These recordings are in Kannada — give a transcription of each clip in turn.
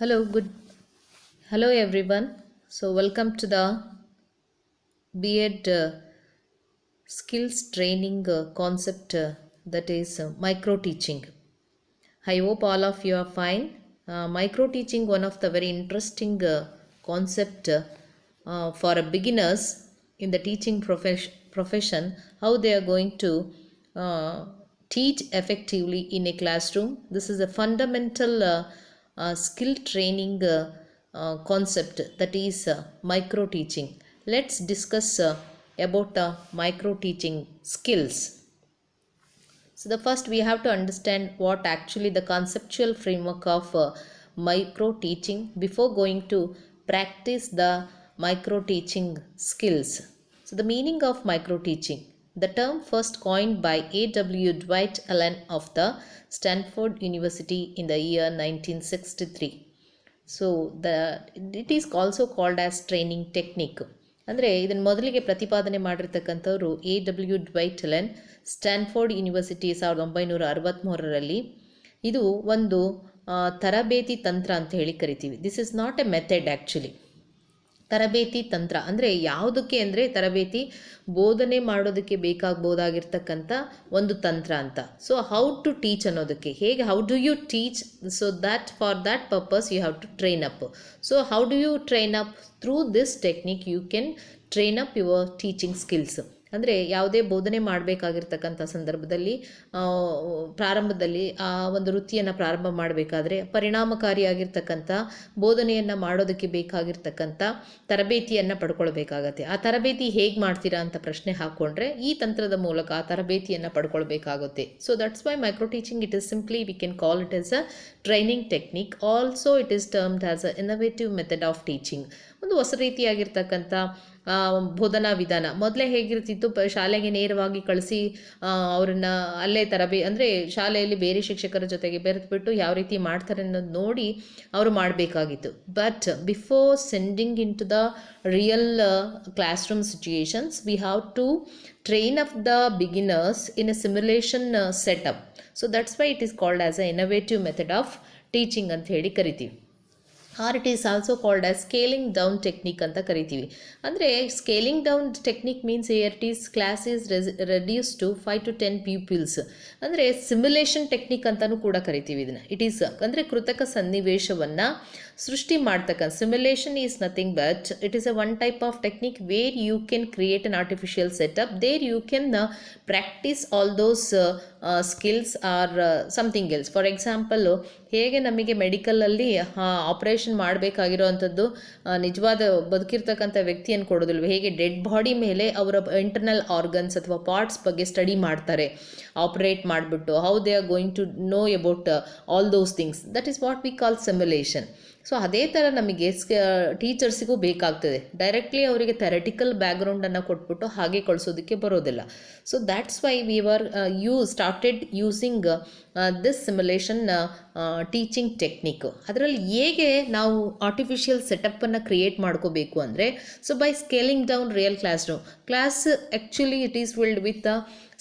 Hello, good. Hello, everyone. So, welcome to the B.Ed skills training concept that is micro teaching. I hope all of you are fine. Micro teaching, one of the very interesting concept for a beginners in the teaching profession, how they are going to uh, teach effectively in a classroom. This is a fundamental skill training concept that is micro teaching. Let's discuss about micro teaching skills. So the first we have to understand what actually the conceptual framework of micro teaching before going to practice the micro teaching skills. So the meaning of micro teaching. The term first coined by A.W. Dwight Allen of the Stanford University in the year 1963. So it is also called as training technique. ಅಂದರೆ ಇದನ್ನು ಮೊದಲಿಗೆ ಪ್ರತಿಪಾದನೆ ಮಾಡಿರ್ತಕ್ಕಂಥವ್ರು A.W. Dwight Allen Stanford university 1963ರಲ್ಲಿ. ಇದು ಒಂದು ತರಬೇತಿ ತಂತ್ರ ಅಂತ ಹೇಳಿ ಕರಿತೀವಿ. This is not a method actually. ತರಬೇತಿ ತಂತ್ರ ಅಂದರೆ ಯಾವುದಕ್ಕೆ ಅಂದರೆ ತರಬೇತಿ ಬೋಧನೆ ಮಾಡೋದಕ್ಕೆ ಬೇಕಾಗ್ಬೋದಾಗಿರ್ತಕ್ಕಂಥ ಒಂದು ತಂತ್ರ ಅಂತ. ಸೊ ಹೌ ಟು ಟೀಚ್ ಅನ್ನೋದಕ್ಕೆ ಹೇಗೆ, how do you teach, so that for that purpose you have to train up. So how do you train up? Through this technique you can train up your teaching skills. ಅಂದರೆ ಯಾವುದೇ ಬೋಧನೆ ಮಾಡಬೇಕಾಗಿರ್ತಕ್ಕಂಥ ಸಂದರ್ಭದಲ್ಲಿ ಪ್ರಾರಂಭದಲ್ಲಿ ಆ ಒಂದು ವೃತ್ತಿಯನ್ನು ಪ್ರಾರಂಭ ಮಾಡಬೇಕಾದ್ರೆ ಪರಿಣಾಮಕಾರಿಯಾಗಿರ್ತಕ್ಕಂಥ ಬೋಧನೆಯನ್ನು ಮಾಡೋದಕ್ಕೆ ಬೇಕಾಗಿರ್ತಕ್ಕಂಥ ತರಬೇತಿಯನ್ನು ಪಡ್ಕೊಳ್ಬೇಕಾಗತ್ತೆ. ಆ ತರಬೇತಿ ಹೇಗೆ ಮಾಡ್ತೀರಾ ಅಂತ ಪ್ರಶ್ನೆ ಹಾಕ್ಕೊಂಡ್ರೆ ಈ ತಂತ್ರದ ಮೂಲಕ ಆ ತರಬೇತಿಯನ್ನು ಪಡ್ಕೊಳ್ಬೇಕಾಗುತ್ತೆ. So that's why micro teaching it is simply we can call it as a training technique. Also it is termed as a innovative method of teaching. ಒಂದು ಹೊಸ ರೀತಿಯಾಗಿರ್ತಕ್ಕಂಥ ಬೋಧನಾ ವಿಧಾನ. ಮೊದಲೇ ಹೇಗಿರ್ತಿತ್ತು, ಶಾಲೆಗೆ ನೇರವಾಗಿ ಕಳಿಸಿ ಅವ್ರನ್ನ ಅಲ್ಲೇ ಅಂದರೆ ಶಾಲೆಯಲ್ಲಿ ಬೇರೆ ಶಿಕ್ಷಕರ ಜೊತೆಗೆ ಬೆರೆತುಬಿಟ್ಟು ಯಾವ ರೀತಿ ಮಾಡ್ತಾರೆ ಅನ್ನೋದು ನೋಡಿ ಅವರು ಮಾಡಬೇಕಾಗಿತ್ತು. But before sending into the real class room situations we have to train up the beginners in a simulation setup. So that's why it is called as a innovative method of teaching ಅಂತ ಹೇಳಿ ಕರಿತೀವಿ. Or it is also called as scaling down technique ಅಂತ ಕರಿತೀವಿ. ಅಂದರೆ scaling down technique means it is class is reduce to 5 to 10 peoples. ಅಂದರೆ ಸಿಮ್ಯುಲೇಷನ್ ಟೆಕ್ನಿಕ್ ಅಂತಲೂ ಕೂಡ ಕರಿತೀವಿ ಇದನ್ನು. ಇಟ್ ಈಸ್ ಅಂದರೆ ಕೃತಕ ಸನ್ನಿವೇಶವನ್ನು ಸೃಷ್ಟಿ ಮಾಡ್ತಕ್ಕಂಥ. Simulation is nothing but it is a one type of technique where you can create an artificial setup. There you can practise all those skills or something else. For example, ಹೇಗೆ ನಮಗೆ ಮೆಡಿಕಲಲ್ಲಿ ಆಪ್ರೇಷನ್ ಮಾಡಬೇಕಾಗಿರೋ ಅಂಥದ್ದು ನಿಜವಾದ ಬದುಕಿರ್ತಕ್ಕಂಥ ವ್ಯಕ್ತಿಯನ್ನು ಕೊಡೋದಿಲ್ವ, ಹೇಗೆ ಡೆಡ್ ಬಾಡಿ ಮೇಲೆ ಅವರ ಇಂಟರ್ನಲ್ ಆರ್ಗನ್ಸ್ ಅಥವಾ ಪಾರ್ಟ್ಸ್ ಬಗ್ಗೆ ಸ್ಟಡಿ ಮಾಡ್ತಾರೆ ಆಪ್ರೇಟ್ ಮಾಡಿಬಿಟ್ಟು, how they are going to know about all those things. That is what we call simulation. So ಅದೇ ಥರ ನಮಗೆ ಟೀಚರ್ಸಿಗೂ ಬೇಕಾಗ್ತದೆ. ಡೈರೆಕ್ಟ್ಲಿ ಅವರಿಗೆ ಥೆರಟಿಕಲ್ ಬ್ಯಾಕ್ಗ್ರೌಂಡನ್ನು ಕೊಟ್ಬಿಟ್ಟು ಹಾಗೆ ಕಳಿಸೋದಕ್ಕೆ ಬರೋದಿಲ್ಲ. So that's why we were started using this simulation teaching technique. ಅದರಲ್ಲಿ ಹೇಗೆ ನಾವು ಆರ್ಟಿಫಿಷಿಯಲ್ ಸೆಟಪ್ಪನ್ನು ಕ್ರಿಯೇಟ್ ಮಾಡ್ಕೋಬೇಕು ಅಂದರೆ, so by scaling down real class actually it is filled with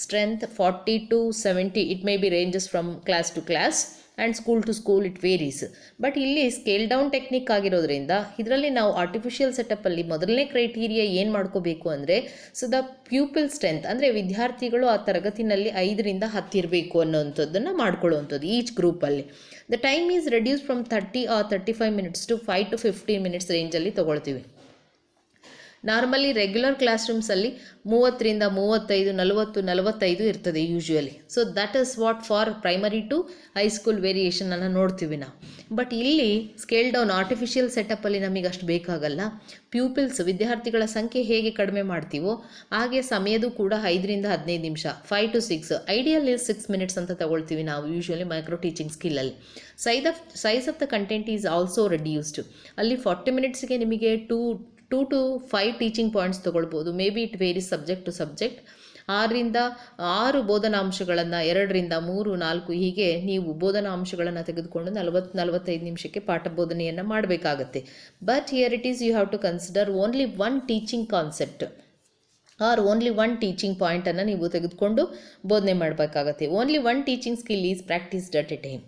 strength 40 to 70. It may be ranges from class to class and school to school it varies. But ಇಲ್ಲಿ ಸ್ಕೇಲ್ ಡೌನ್ ಟೆಕ್ನಿಕ್ ಆಗಿರೋದ್ರಿಂದ ಇದರಲ್ಲಿ ನಾವು ಆರ್ಟಿಫಿಷಿಯಲ್ ಸೆಟಪ್ಪಲ್ಲಿ ಮೊದಲನೇ ಕ್ರೈಟೀರಿಯಾ ಏನು ಮಾಡ್ಕೋಬೇಕು ಅಂದರೆ, ಸೊ ದ ಪ್ಯೂಪಿಲ್ ಸ್ಟ್ರೆಂತ್, ಅಂದರೆ ವಿದ್ಯಾರ್ಥಿಗಳು ಆ ತರಗತಿನಲ್ಲಿ 5ರಿಂದ 10 ಇರಬೇಕು ಅನ್ನೋವಂಥದ್ದನ್ನು ಮಾಡ್ಕೊಳ್ಳುವಂಥದ್ದು ಈಚ್ ಗ್ರೂಪಲ್ಲಿ. The time is reduce from 30 or 35 minutes to 5 to 15 minutes ರೇಂಜಲ್ಲಿ ತೊಗೊಳ್ತೀವಿ. ನಾರ್ಮಲಿ ರೆಗ್ಯುಲರ್ ಕ್ಲಾಸ್ ರೂಮ್ಸಲ್ಲಿ 30ರಿಂದ 35, 40, 45 ಇರ್ತದೆ usually. So that is what for primary to high school ವೇರಿಯೇಷನನ್ನು ನೋಡ್ತೀವಿ ನಾವು. ಬಟ್ ಇಲ್ಲಿ ಸ್ಕೇಲ್ ಡೌನ್ ಆರ್ಟಿಫಿಷಿಯಲ್ ಸೆಟಪ್ಪಲ್ಲಿ ನಮಗೆ ಅಷ್ಟು ಬೇಕಾಗಲ್ಲ. ಪ್ಯೂಪಿಲ್ಸ್, ವಿದ್ಯಾರ್ಥಿಗಳ ಸಂಖ್ಯೆ ಹೇಗೆ ಕಡಿಮೆ ಮಾಡ್ತೀವೋ ಹಾಗೆ ಸಮಯದೂ ಕೂಡ 5ರಿಂದ 15 ನಿಮಿಷ, 5 to 6, ಐಡಿಯಲ್ ಇಸ್ 6 minutes ಅಂತ ತಗೊಳ್ತೀವಿ ನಾವು ಯೂಶ್ವಲಿ ಮೈಕ್ರೋ ಟೀಚಿಂಗ್ ಸ್ಕಿಲ್ಲಲ್ಲಿ. Size of the content is also reduced. ಅಲ್ಲಿ 40 minutesಗೆ ನಿಮಗೆ 2 to 5 ಟೀಚಿಂಗ್ ಪಾಯಿಂಟ್ಸ್ ತೊಗೊಳ್ಬೋದು. Maybe it vary subject to subject. 6ರಿಂದ 6 ಬೋಧನಾಂಶಗಳನ್ನು 2ರಿಂದ 3, 4 ಹೀಗೆ ನೀವು ಬೋಧನಾಂಶಗಳನ್ನು ತೆಗೆದುಕೊಂಡು 40-45 ನಿಮಿಷಕ್ಕೆ ಪಾಠ ಬೋಧನೆಯನ್ನು ಮಾಡಬೇಕಾಗತ್ತೆ. But here it is you have to consider only one teaching concept or only one teaching ಪಾಯಿಂಟನ್ನು ನೀವು ತೆಗೆದುಕೊಂಡು ಬೋಧನೆ ಮಾಡಬೇಕಾಗತ್ತೆ. Only one teaching skill is practised at a time.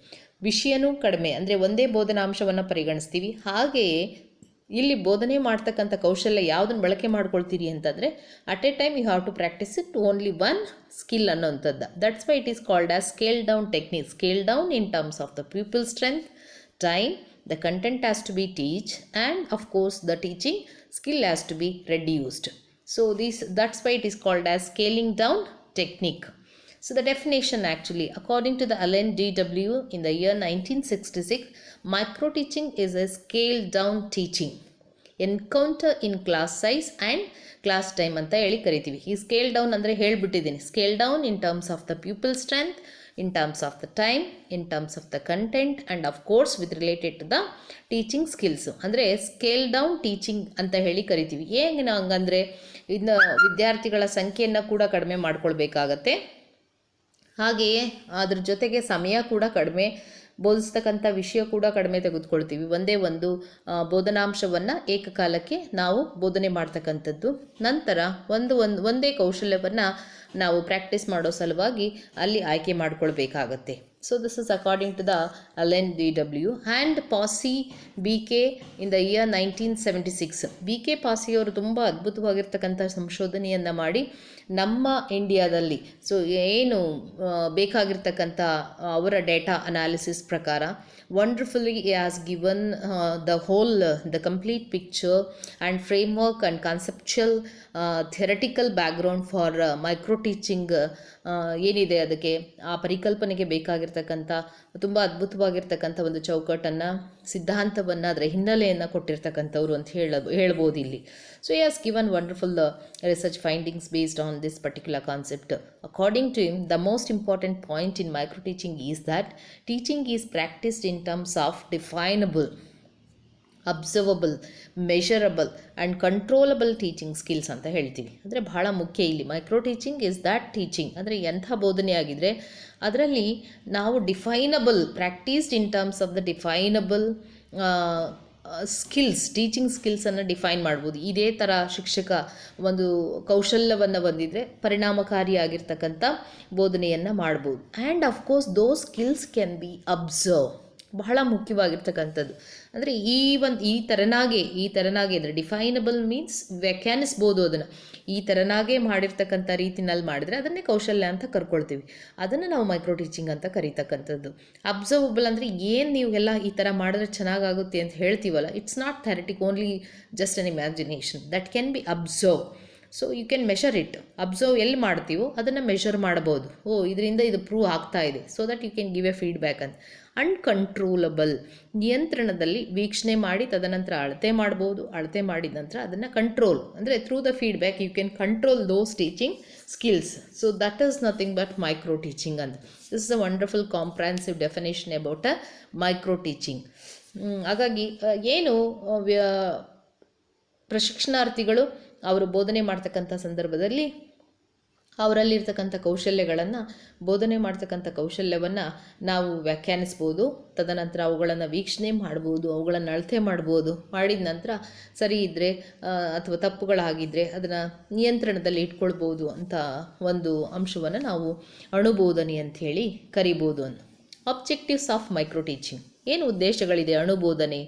ವಿಷಯನೂ ಕಡಿಮೆ, ಅಂದರೆ ಒಂದೇ ಬೋಧನಾಂಶವನ್ನು ಪರಿಗಣಿಸ್ತೀವಿ. ಹಾಗೆಯೇ ಇಲ್ಲಿ ಬೋಧನೆ ಮಾಡ್ತಕ್ಕಂಥ ಕೌಶಲ್ಯ ಯಾವುದನ್ನು ಬಳಕೆ ಮಾಡ್ಕೊಳ್ತೀರಿ ಅಂತಂದರೆ at a time you have to practise it only one skill ಅನ್ನೋಂಥದ್ದು. That's why it is called as scale down technique. Scale down in terms of the people strength, time, the content has to be teach, and of course the teaching skill has to be reduced. So that's why it is called as scaling down technique. So the definition actually, according to the Allen D.W. in the year 1966, micro teaching is a scaled down teaching, encounter in class size and class time ಅಂತ ಹೇಳಿ ಕರಿತೀವಿ. ಈ ಸ್ಕೇಲ್ ಡೌನ್ ಅಂದರೆ ಹೇಳಿಬಿಟ್ಟಿದ್ದೀನಿ. Scale down in terms of the people strength, in terms of the time, in terms of the content, and of course with related to the teaching skills. ಅಂದರೆ ಸ್ಕೇಲ್ ಡೌನ್ ಟೀಚಿಂಗ್ ಅಂತ ಹೇಳಿ ಕರಿತೀವಿ. ಏನು ಹಂಗಂದರೆ ಇನ್ನು ವಿದ್ಯಾರ್ಥಿಗಳ ಸಂಖ್ಯೆಯನ್ನು ಕೂಡ ಕಡಿಮೆ ಮಾಡ್ಕೊಳ್ಬೇಕಾಗತ್ತೆ. ಹಾಗೆಯೇ ಅದ್ರ ಜೊತೆಗೆ ಸಮಯ ಕೂಡ ಕಡಿಮೆ, ಬೋಧಿಸ್ತಕ್ಕಂಥ ವಿಷಯ ಕೂಡ ಕಡಿಮೆ ತೆಗೆದುಕೊಳ್ತೀವಿ. ಒಂದೇ ಒಂದು ಬೋಧನಾಂಶವನ್ನು ಏಕಕಾಲಕ್ಕೆ ನಾವು ಬೋಧನೆ ಮಾಡ್ತಕ್ಕಂಥದ್ದು. ನಂತರ ಒಂದೇ ಕೌಶಲ್ಯವನ್ನು ನಾವು ಪ್ರಾಕ್ಟೀಸ್ ಮಾಡೋ ಸಲುವಾಗಿ ಅಲ್ಲಿ ಆಯ್ಕೆ ಮಾಡ್ಕೊಳ್ಬೇಕಾಗತ್ತೆ. So this is according to the Allen D.W. And Passi BK in the year 1976. BK ಪಾಸಿಯವರು ತುಂಬ ಅದ್ಭುತವಾಗಿರ್ತಕ್ಕಂಥ ಸಂಶೋಧನೆಯನ್ನು ಮಾಡಿ ನಮ್ಮ ಇಂಡಿಯಾದಲ್ಲಿ ಸೊ ಏನು ಬೇಕಾಗಿರ್ತಕ್ಕಂಥ ಅವರ ಡೇಟಾ ಅನಾಲಿಸಿಸ್ ಪ್ರಕಾರ wonderfully has given the complete picture and framework and conceptual theoretical background for micro teaching. ಏನಿದೆ ಅದಕ್ಕೆ ಆ ಪರಿಕಲ್ಪನೆಗೆ ಬೇಕಾಗಿರ್ತಕ್ಕಂಥ ತುಂಬ ಅದ್ಭುತವಾಗಿರ್ತಕ್ಕಂಥ ಒಂದು ಚೌಕಟ್ಟನ್ನು, ಸಿದ್ಧಾಂತವನ್ನು, ಅದರ ಹಿನ್ನೆಲೆಯನ್ನು ಕೊಟ್ಟಿರ್ತಕ್ಕಂಥವ್ರು ಅಂತ ಹೇಳ್ಬೋದು ಇಲ್ಲಿ. So he has given wonderful research findings based on this particular concept. According to him, the most important point in micro teaching is that teaching is practised in terms of definable, observable, measurable and controllable teaching skills ಅಂತ ಹೇಳ್ತೀವಿ. ಅಂದರೆ ಬಹಳ ಮುಖ್ಯ ಇಲ್ಲಿ. Micro teaching is that teaching ಅಂದರೆ ಎಂಥ ಬೋಧನೆ ಆಗಿದ್ರೆ ಅದರಲ್ಲಿ ನಾವು definable, practised in terms of the definable skills, teaching ಸ್ಕಿಲ್ಸನ್ನು ಡಿಫೈನ್ ಮಾಡ್ಬೋದು. ಇದೇ ಥರ ಶಿಕ್ಷಕ ಒಂದು ಕೌಶಲ್ಯವನ್ನು ಹೊಂದಿದರೆ ಪರಿಣಾಮಕಾರಿಯಾಗಿರ್ತಕ್ಕಂಥ ಬೋಧನೆಯನ್ನು ಮಾಡ್ಬೋದು. And of course those skills can be observe, ಬಹಳ ಮುಖ್ಯವಾಗಿರ್ತಕ್ಕಂಥದ್ದು. ಅಂದರೆ ಈ ಥರನಾಗೆ ಅಂದರೆ ಡಿಫೈನಬಲ್ ಮೀನ್ಸ್ ವ್ಯಾಖ್ಯಾನಿಸ್ಬೋದು ಅದನ್ನು. ಈ ಥರನಾಗೆ ಮಾಡಿರ್ತಕ್ಕಂಥ ರೀತಿನಲ್ಲಿ ಮಾಡಿದರೆ ಅದನ್ನೇ ಕೌಶಲ್ಯ ಅಂತ ಕರ್ಕೊಳ್ತೀವಿ. ಅದನ್ನು ನಾವು ಮೈಕ್ರೋ ಟೀಚಿಂಗ್ ಅಂತ ಕರೀತಕ್ಕಂಥದ್ದು. ಅಬ್ಸರ್ವಬಲ್ ಅಂದರೆ ಏನು ನೀವು ಎಲ್ಲ ಈ ಥರ ಮಾಡಿದ್ರೆ ಚೆನ್ನಾಗಾಗುತ್ತೆ ಅಂತ ಹೇಳ್ತೀವಲ್ಲ, it's not theoretic only just an imagination, that can be observe. So you can measure it. Observe ಎಲ್ಲಿ ಮಾಡ್ತೀವೋ ಅದನ್ನು ಮೆಷರ್ ಮಾಡ್ಬೋದು. ಇದರಿಂದ ಇದು ಪ್ರೂವ್ ಆಗ್ತಾ ಇದೆ, so that you can give a feedback ಅಂತ. ಅನ್ಕಂಟ್ರೋಲಬಲ್, ನಿಯಂತ್ರಣದಲ್ಲಿ ವೀಕ್ಷಣೆ ಮಾಡಿ ತದನಂತರ ಅಳತೆ ಮಾಡ್ಬೋದು. ಅಳತೆ ಮಾಡಿದ ನಂತರ ಅದನ್ನು ಕಂಟ್ರೋಲ್ ಅಂದರೆ through the feedback you can control those teaching skills. So that is nothing but micro teaching ಅಂತ. This is a wonderful comprehensive definition about a micro teaching. ಹಾಗಾಗಿ ಏನು ಪ್ರಶಿಕ್ಷಣಾರ್ಥಿಗಳು ಅವರು ಬೋಧನೆ ಮಾಡ್ತಕ್ಕಂಥ ಸಂದರ್ಭದಲ್ಲಿ ಅವರಲ್ಲಿರ್ತಕ್ಕಂಥ ಕೌಶಲ್ಯಗಳನ್ನು, ಬೋಧನೆ ಮಾಡ್ತಕ್ಕಂಥ ಕೌಶಲ್ಯವನ್ನು ನಾವು ವ್ಯಾಖ್ಯಾನಿಸ್ಬೋದು. ತದನಂತರ ಅವುಗಳನ್ನು ವೀಕ್ಷಣೆ ಮಾಡ್ಬೋದು, ಅವುಗಳನ್ನು ಅಳತೆ ಮಾಡ್ಬೋದು. ಮಾಡಿದ ನಂತರ ಸರಿ ಇದ್ದರೆ ಅಥವಾ ತಪ್ಪುಗಳಾಗಿದ್ದರೆ ಅದನ್ನು ನಿಯಂತ್ರಣದಲ್ಲಿ ಇಟ್ಕೊಳ್ಬೋದು ಅಂತ ಒಂದು ಅಂಶವನ್ನು ನಾವು ಅಣುಬೋಧನೆ ಅಂಥೇಳಿ ಕರಿಬೋದು. ಆಬ್ಜೆಕ್ಟಿವ್ಸ್ ಆಫ್ ಮೈಕ್ರೋ ಟೀಚಿಂಗ್, ಏನು ಉದ್ದೇಶಗಳಿದೆ ಅಣುಬೋಧನೆ?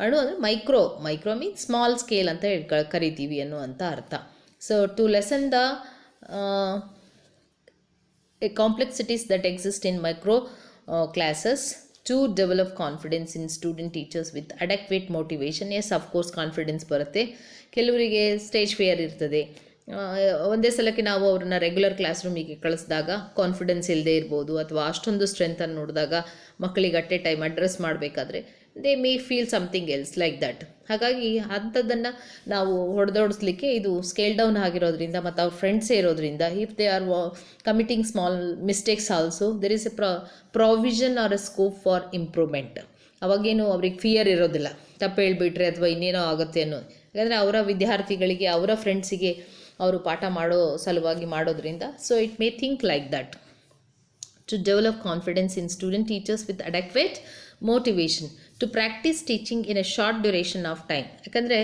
ಅಣು ಅಂದರೆ ಮೈಕ್ರೋ ಮೀನ್ಸ್ ಸ್ಮಾಲ್ ಸ್ಕೇಲ್ ಅಂತ ಕರಿತೀವಿ ಅನ್ನುವಂಥ ಅರ್ಥ. So to lessen the complexities that exist in micro classes, to develop confidence in student teachers with adequate motivation. Yes, of course confidence ಬರುತ್ತೆ. ಕೆಲವರಿಗೆ ಸ್ಟೇಜ್ ಫಿಯರ್ ಇರ್ತದೆ. ಒಂದೇ ಸಲಕ್ಕೆ ನಾವು ಅವ್ರನ್ನ ರೆಗ್ಯುಲರ್ ಕ್ಲಾಸ್ ರೂಮಿಗೆ ಕಳಿಸಿದಾಗ ಕಾನ್ಫಿಡೆನ್ಸ್ ಇಲ್ಲದೆ ಇರ್ಬೋದು, ಅಥವಾ ಅಷ್ಟೊಂದು ಸ್ಟ್ರೆಂತನ್ನು ನೋಡಿದಾಗ ಮಕ್ಕಳಿಗೆ ಅಟ್ ಎ ಟೈಮ್ ಅಡ್ರೆಸ್ ಮಾಡಬೇಕಾದ್ರೆ they may feel something else like that. ಹಾಗಾಗಿ ಅಂಥದ್ದನ್ನು ನಾವು ಹೊಡೆದೋಡಿಸ್ಲಿಕ್ಕೆ ಇದು ಸ್ಕೇಲ್ ಡೌನ್ ಆಗಿರೋದ್ರಿಂದ ಮತ್ತು ಅವ್ರ ಫ್ರೆಂಡ್ಸೇ ಇರೋದ್ರಿಂದ, if they are committing small mistakes also there is a provision or a scope for improvement. ಅವಾಗೇನು ಅವ್ರಿಗೆ ಫಿಯರ್ ಇರೋದಿಲ್ಲ, ತಪ್ಪು ಹೇಳ್ಬಿಟ್ರೆ ಅಥವಾ ಇನ್ನೇನೋ ಆಗುತ್ತೆ ಅನ್ನೋದು. ಯಾಕಂದರೆ ಅವರ ವಿದ್ಯಾರ್ಥಿಗಳಿಗೆ, ಅವರ ಫ್ರೆಂಡ್ಸಿಗೆ ಅವರು ಪಾಠ ಮಾಡೋ ಸಲುವಾಗಿ ಮಾಡೋದ್ರಿಂದ. So it may think like that. To develop confidence in student teachers with adequate motivation to practise teaching in a short duration of time. ಯಾಕಂದರೆ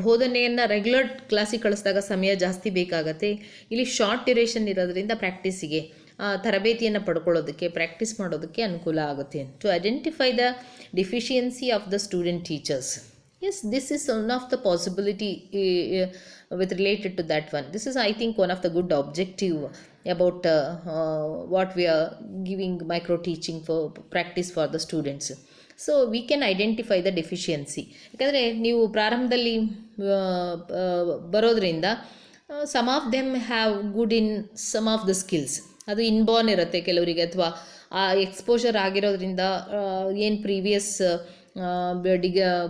ಬೋಧನೆಯನ್ನು ರೆಗ್ಯುಲರ್ ಕ್ಲಾಸಿಗೆ ಕಳಿಸಿದಾಗ ಸಮಯ ಜಾಸ್ತಿ ಬೇಕಾಗತ್ತೆ. ಇಲ್ಲಿ ಶಾರ್ಟ್ ಡ್ಯೂರೇಷನ್ ಇರೋದ್ರಿಂದ ಪ್ರಾಕ್ಟೀಸಿಗೆ ತರಬೇತಿಯನ್ನು ಪಡ್ಕೊಳ್ಳೋದಕ್ಕೆ, ಪ್ರಾಕ್ಟೀಸ್ ಮಾಡೋದಕ್ಕೆ ಅನುಕೂಲ ಆಗುತ್ತೆ. To identify the deficiency of the student teachers. Yes, this is one of the possibility with related to that one. This is, I think, one of the good objective about what we are giving micro teaching for practice for the students. So we can identify the deficiency. ಯಾಕಂದರೆ ನೀವು ಪ್ರಾರಂಭದಲ್ಲಿ ಬರೋದ್ರಿಂದ some of them have good in some of the skills. ಅದು ಇನ್ಬೋರ್ನ್ ಇರುತ್ತೆ ಕೆಲವರಿಗೆ, ಅಥವಾ ಆ ಎಕ್ಸ್ಪೋಜರ್ ಆಗಿರೋದ್ರಿಂದ ಏನು ಪ್ರೀವಿಯಸ್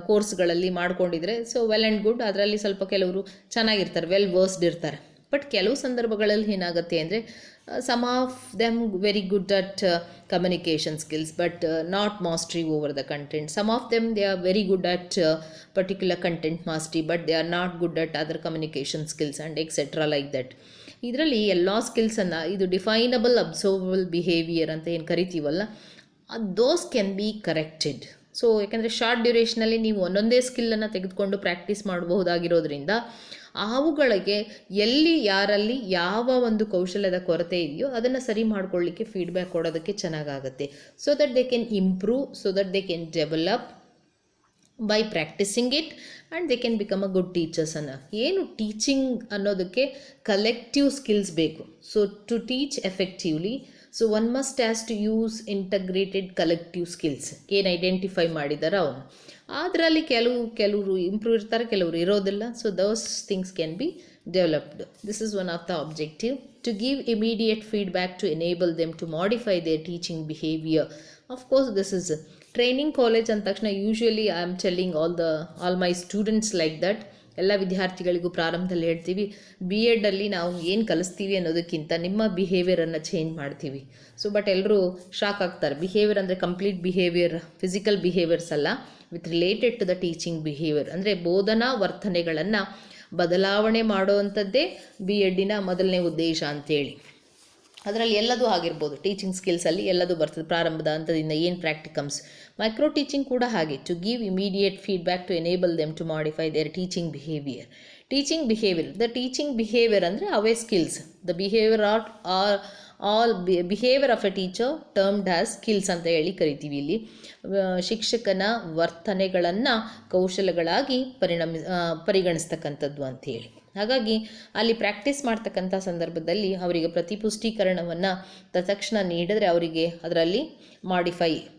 ಕೋರ್ಸ್ಗಳಲ್ಲಿ ಮಾಡ್ಕೊಂಡಿದ್ರೆ ಸೊ ವೆಲ್ ಆ್ಯಂಡ್ ಗುಡ್, ಅದರಲ್ಲಿ ಸ್ವಲ್ಪ ಕೆಲವರು ಚೆನ್ನಾಗಿರ್ತಾರೆ, ವೆಲ್ ವರ್ಸ್ಡ್ ಇರ್ತಾರೆ. ಬಟ್ ಕೆಲವು ಸಂದರ್ಭಗಳಲ್ಲಿ ಏನಾಗುತ್ತೆ ಅಂದರೆ some of them very good at communication skills but not mastery over the content. Some of them they are very good at particular content mastery but they are not good at other communication skills and etc. like that. ಇದರಲ್ಲಿ ಎಲ್ಲ ಸ್ಕಿಲ್ಸನ್ನು ಇದು ಡಿಫೈನಬಲ್ ಅಬ್ಸರ್ವಬಲ್ ಬಿಹೇವಿಯರ್ ಅಂತ ಏನು ಕರಿತೀವಲ್ಲ, ದೋಸ್ ಕ್ಯಾನ್ ಬಿ ಕರೆಕ್ಟೆಡ್. ಸೊ ಯಾಕಂದರೆ ಶಾರ್ಟ್ ಡ್ಯೂರೇಷನಲ್ಲಿ ನೀವು ಒಂದೊಂದೇ ಸ್ಕಿಲ್ಲನ್ನು ತೆಗೆದುಕೊಂಡು ಪ್ರಾಕ್ಟೀಸ್ ಮಾಡಬಹುದಾಗಿರೋದ್ರಿಂದ ಅವುಗಳಿಗೆ ಎಲ್ಲಿ ಯಾರಲ್ಲಿ ಯಾವ ಒಂದು ಕೌಶಲ್ಯದ ಕೊರತೆ ಇದೆಯೋ ಅದನ್ನು ಸರಿ ಮಾಡ್ಕೊಳ್ಳಿಕ್ಕೆ ಫೀಡ್ಬ್ಯಾಕ್ ಕೊಡೋದಕ್ಕೆ ಚೆನ್ನಾಗಾಗುತ್ತೆ. So that they can improve, so that they can develop by practising it and they can become a good teachers. ಏನು ಟೀಚಿಂಗ್ ಅನ್ನೋದಕ್ಕೆ ಕಲೆಕ್ಟಿವ್ ಸ್ಕಿಲ್ಸ್ ಬೇಕು. So to teach effectively, so one must has to use integrated collective skills. ಏನು ಐಡೆಂಟಿಫೈ ಮಾಡಿದಾರೋ ಅವನು, ಅದರಲ್ಲಿ ಕೆಲವರು ಇಂಪ್ರೂವ್ ಇರ್ತಾರೆ, ಕೆಲವರು ಇರೋದಿಲ್ಲ. So those things can be developed. This is one of the objective. To give immediate feedback to enable them to modify their teaching behaviour. Of course this is training college ಅಂದ ತಕ್ಷಣ usually I am telling all my students like that. ಎಲ್ಲ ವಿದ್ಯಾರ್ಥಿಗಳಿಗೂ ಪ್ರಾರಂಭದಲ್ಲಿ ಹೇಳ್ತೀವಿ, ಬಿ ಎಡಲ್ಲಿ ನಾವು ಏನು ಕಲಿಸ್ತೀವಿ ಅನ್ನೋದಕ್ಕಿಂತ ನಿಮ್ಮ ಬಿಹೇವಿಯರನ್ನು ಚೇಂಜ್ ಮಾಡ್ತೀವಿ. ಸೊ ಬಟ್ ಎಲ್ಲರೂ ಶಾಕ್ ಆಗ್ತಾರೆ. ಬಿಹೇವಿಯರ್ ಅಂದರೆ ಕಂಪ್ಲೀಟ್ ಬಿಹೇವಿಯರ್, ಫಿಸಿಕಲ್ ಬಿಹೇವಿಯರ್ಸ್ ಅಲ್ಲ, with related to the teaching behaviour. ಅಂದರೆ ಬೋಧನಾ ವರ್ತನೆಗಳನ್ನು ಬದಲಾವಣೆ ಮಾಡುವಂಥದ್ದೇ ಬಿ ಎಡ್ಡಿನ ಮೊದಲನೇ ಉದ್ದೇಶ ಅಂತೇಳಿ. ಅದರಲ್ಲಿ ಎಲ್ಲದೂ ಆಗಿರ್ಬೋದು. ಟೀಚಿಂಗ್ ಸ್ಕಿಲ್ಸಲ್ಲಿ ಎಲ್ಲದೂ ಬರ್ತದೆ, ಪ್ರಾರಂಭದ ಹಂತದಿಂದ ಏನು ಪ್ರಾಕ್ಟಿಕಮ್ಸ್. ಮೈಕ್ರೋ ಟೀಚಿಂಗ್ ಕೂಡ ಹಾಗೆ, to give immediate feedback to enable them to modify their teaching behaviour. Teaching behaviour, the teaching behaviour ಅಂದರೆ ಅವೇ skills. The behaviour all behaviour of a teacher termed as skills ಅಂತ ಹೇಳಿ ಕರಿತೀವಿ. ಇಲ್ಲಿ ಶಿಕ್ಷಕನ ವರ್ತನೆಗಳನ್ನು ಕೌಶಲಗಳಾಗಿ ಪರಿಗಣಿಸ್ತಕ್ಕಂಥದ್ದು ಅಂಥೇಳಿ. ಹಾಗಾಗಿ ಅಲ್ಲಿ ಪ್ರಾಕ್ಟೀಸ್ ಮಾಡ್ತಕ್ಕಂಥ ಸಂದರ್ಭದಲ್ಲಿ ಅವರಿಗೆ ಪ್ರತಿಪುಷ್ಟೀಕರಣವನ್ನು ತತ್ಕ್ಷಣ ನೀಡಿದ್ರೆ ಅವರಿಗೆ ಅದರಲ್ಲಿ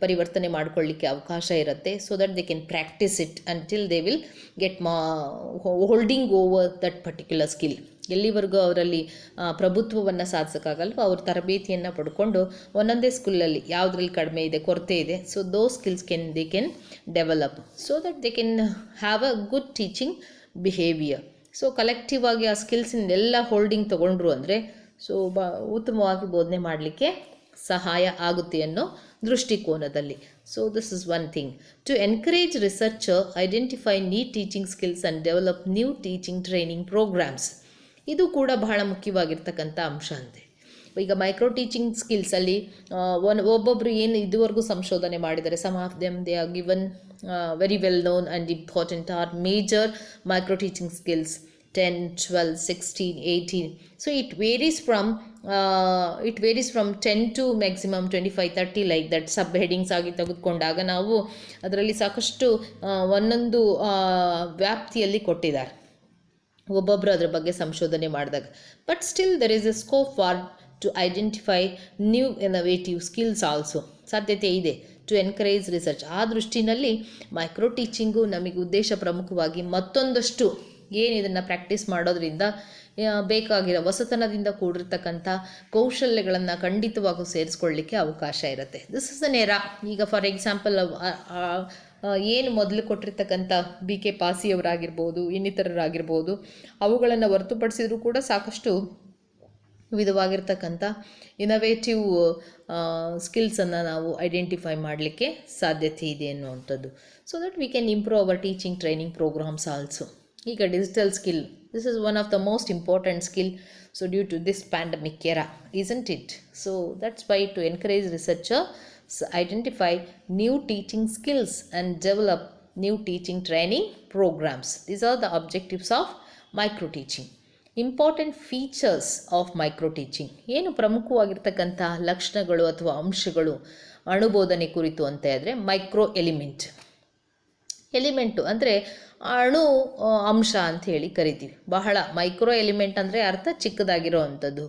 ಪರಿವರ್ತನೆ ಮಾಡಿಕೊಳ್ಳಿಕ್ಕೆ ಅವಕಾಶ ಇರುತ್ತೆ. So that they can practise it until they will get holding over that particular skill. ಎಲ್ಲಿವರೆಗೂ ಅವರಲ್ಲಿ ಪ್ರಭುತ್ವವನ್ನು ಸಾಧಿಸೋಕ್ಕಾಗಲ್ವೋ ಅವ್ರ ತರಬೇತಿಯನ್ನು ಪಡ್ಕೊಂಡು ಒಂದೊಂದೇ ಸ್ಕೂಲಲ್ಲಿ ಯಾವುದ್ರಲ್ಲಿ ಕಡಿಮೆ ಇದೆ, ಕೊರತೆ ಇದೆ, so those skills they can develop, so that they can have a good teaching behaviour. So collective ಆಗಿ ಆ ಸ್ಕಿಲ್ಸಿನೆಲ್ಲ ಹೋಲ್ಡಿಂಗ್ ತೊಗೊಂಡ್ರು ಅಂದರೆ ಸೊ ಉತ್ತಮವಾಗಿ ಬೋಧನೆ ಮಾಡಲಿಕ್ಕೆ ಸಹಾಯ ಆಗುತ್ತೆ ಅನ್ನೋ ದೃಷ್ಟಿಕೋನದಲ್ಲಿ. So this is one thing. To encourage researcher identify need teaching skills and develop new teaching training programmes. ಇದು ಕೂಡ ಬಹಳ ಮುಖ್ಯವಾಗಿರ್ತಕ್ಕಂಥ ಅಂಶ ಅಂತೆ. ಈಗ ಮೈಕ್ರೋ ಟೀಚಿಂಗ್ ಸ್ಕಿಲ್ಸಲ್ಲಿ ಒಬ್ಬೊಬ್ಬರು ಏನು ಇದುವರೆಗೂ ಸಂಶೋಧನೆ ಮಾಡಿದ್ದಾರೆ, some of them they are given very well known and important or major micro teaching skills 10, 12, 16, 18. So it varies from 10 to maximum 25, 30 like that. Sub headings ಆಗಿ ತೆಗೆದುಕೊಂಡಾಗ ನಾವು ಅದರಲ್ಲಿ ಸಾಕಷ್ಟು ಒಂದೊಂದು ವ್ಯಾಪ್ತಿಯಲ್ಲಿ ಕೊಟ್ಟಿದ್ದಾರೆ ಒಬ್ಬೊಬ್ಬರು ಅದರ ಬಗ್ಗೆ ಸಂಶೋಧನೆ ಮಾಡಿದಾಗ. But still there is a scope for to identify new innovative skills also. ಸಾಧ್ಯತೆ ಇದೆ ಟು ಎನ್ಕರೇಜ್ ರಿಸರ್ಚ್. ಆ ದೃಷ್ಟಿನಲ್ಲಿ ಮೈಕ್ರೋ ಟೀಚಿಂಗು ನಮಗೆ ಉದ್ದೇಶ ಪ್ರಮುಖವಾಗಿ ಮತ್ತೊಂದಷ್ಟು ಏನು ಇದನ್ನು ಪ್ರಾಕ್ಟೀಸ್ ಮಾಡೋದ್ರಿಂದ ಬೇಕಾಗಿರೋ ಹೊಸತನದಿಂದ ಕೂಡಿರ್ತಕ್ಕಂಥ ಕೌಶಲ್ಯಗಳನ್ನು ಖಂಡಿತವಾಗೂ ಸೇರಿಸ್ಕೊಳ್ಳಿಕ್ಕೆ ಅವಕಾಶ ಇರುತ್ತೆ. This is an era. ಈಗ ಫಾರ್ ಎಕ್ಸಾಂಪಲ್ ಏನು ಮೊದಲು ಕೊಟ್ಟಿರ್ತಕ್ಕಂಥ BK ಪಾಸಿಯವರಾಗಿರ್ಬೋದು, ಇನ್ನಿತರರಾಗಿರ್ಬೋದು, ಅವುಗಳನ್ನು ಹೊರತುಪಡಿಸಿದರೂ ಕೂಡ ಸಾಕಷ್ಟು ವಿಧವಾಗಿರ್ತಕ್ಕಂಥ ಇನೋವೇಟಿವ್ ಸ್ಕಿಲ್ಸನ್ನು ನಾವು ಐಡೆಂಟಿಫೈ ಮಾಡಲಿಕ್ಕೆ ಸಾಧ್ಯತೆ ಇದೆ ಅನ್ನುವಂಥದ್ದು. So that we can improve our teaching training programmes also. ಈಗ digital skill, this is one of the most important skill, so due to this pandemic era, isn't it? So that's why to encourage researchers identify new teaching skills and develop new teaching training programs. These are the objectives of micro teaching. Important features of micro teaching, ಏನು ಪ್ರಮುಖವಾಗಿರ್ತಕ್ಕಂತಹ ಲಕ್ಷಣಗಳು ಅಥವಾ ಅಂಶಗಳು ಅಣುಬೋಧನೆ ಕುರಿತು ಅಂತ ಹೇಳಿದ್ರೆ, ಮೈಕ್ರೋ ಎಲಿಮೆಂಟು ಅಂದರೆ ಅಣು ಅಂಶ ಅಂತ ಹೇಳಿ ಕರಿತೀವಿ. ಬಹಳ ಮೈಕ್ರೋ ಎಲಿಮೆಂಟ್ ಅಂದರೆ ಅರ್ಥ ಚಿಕ್ಕದಾಗಿರೋ ಅಂಥದ್ದು.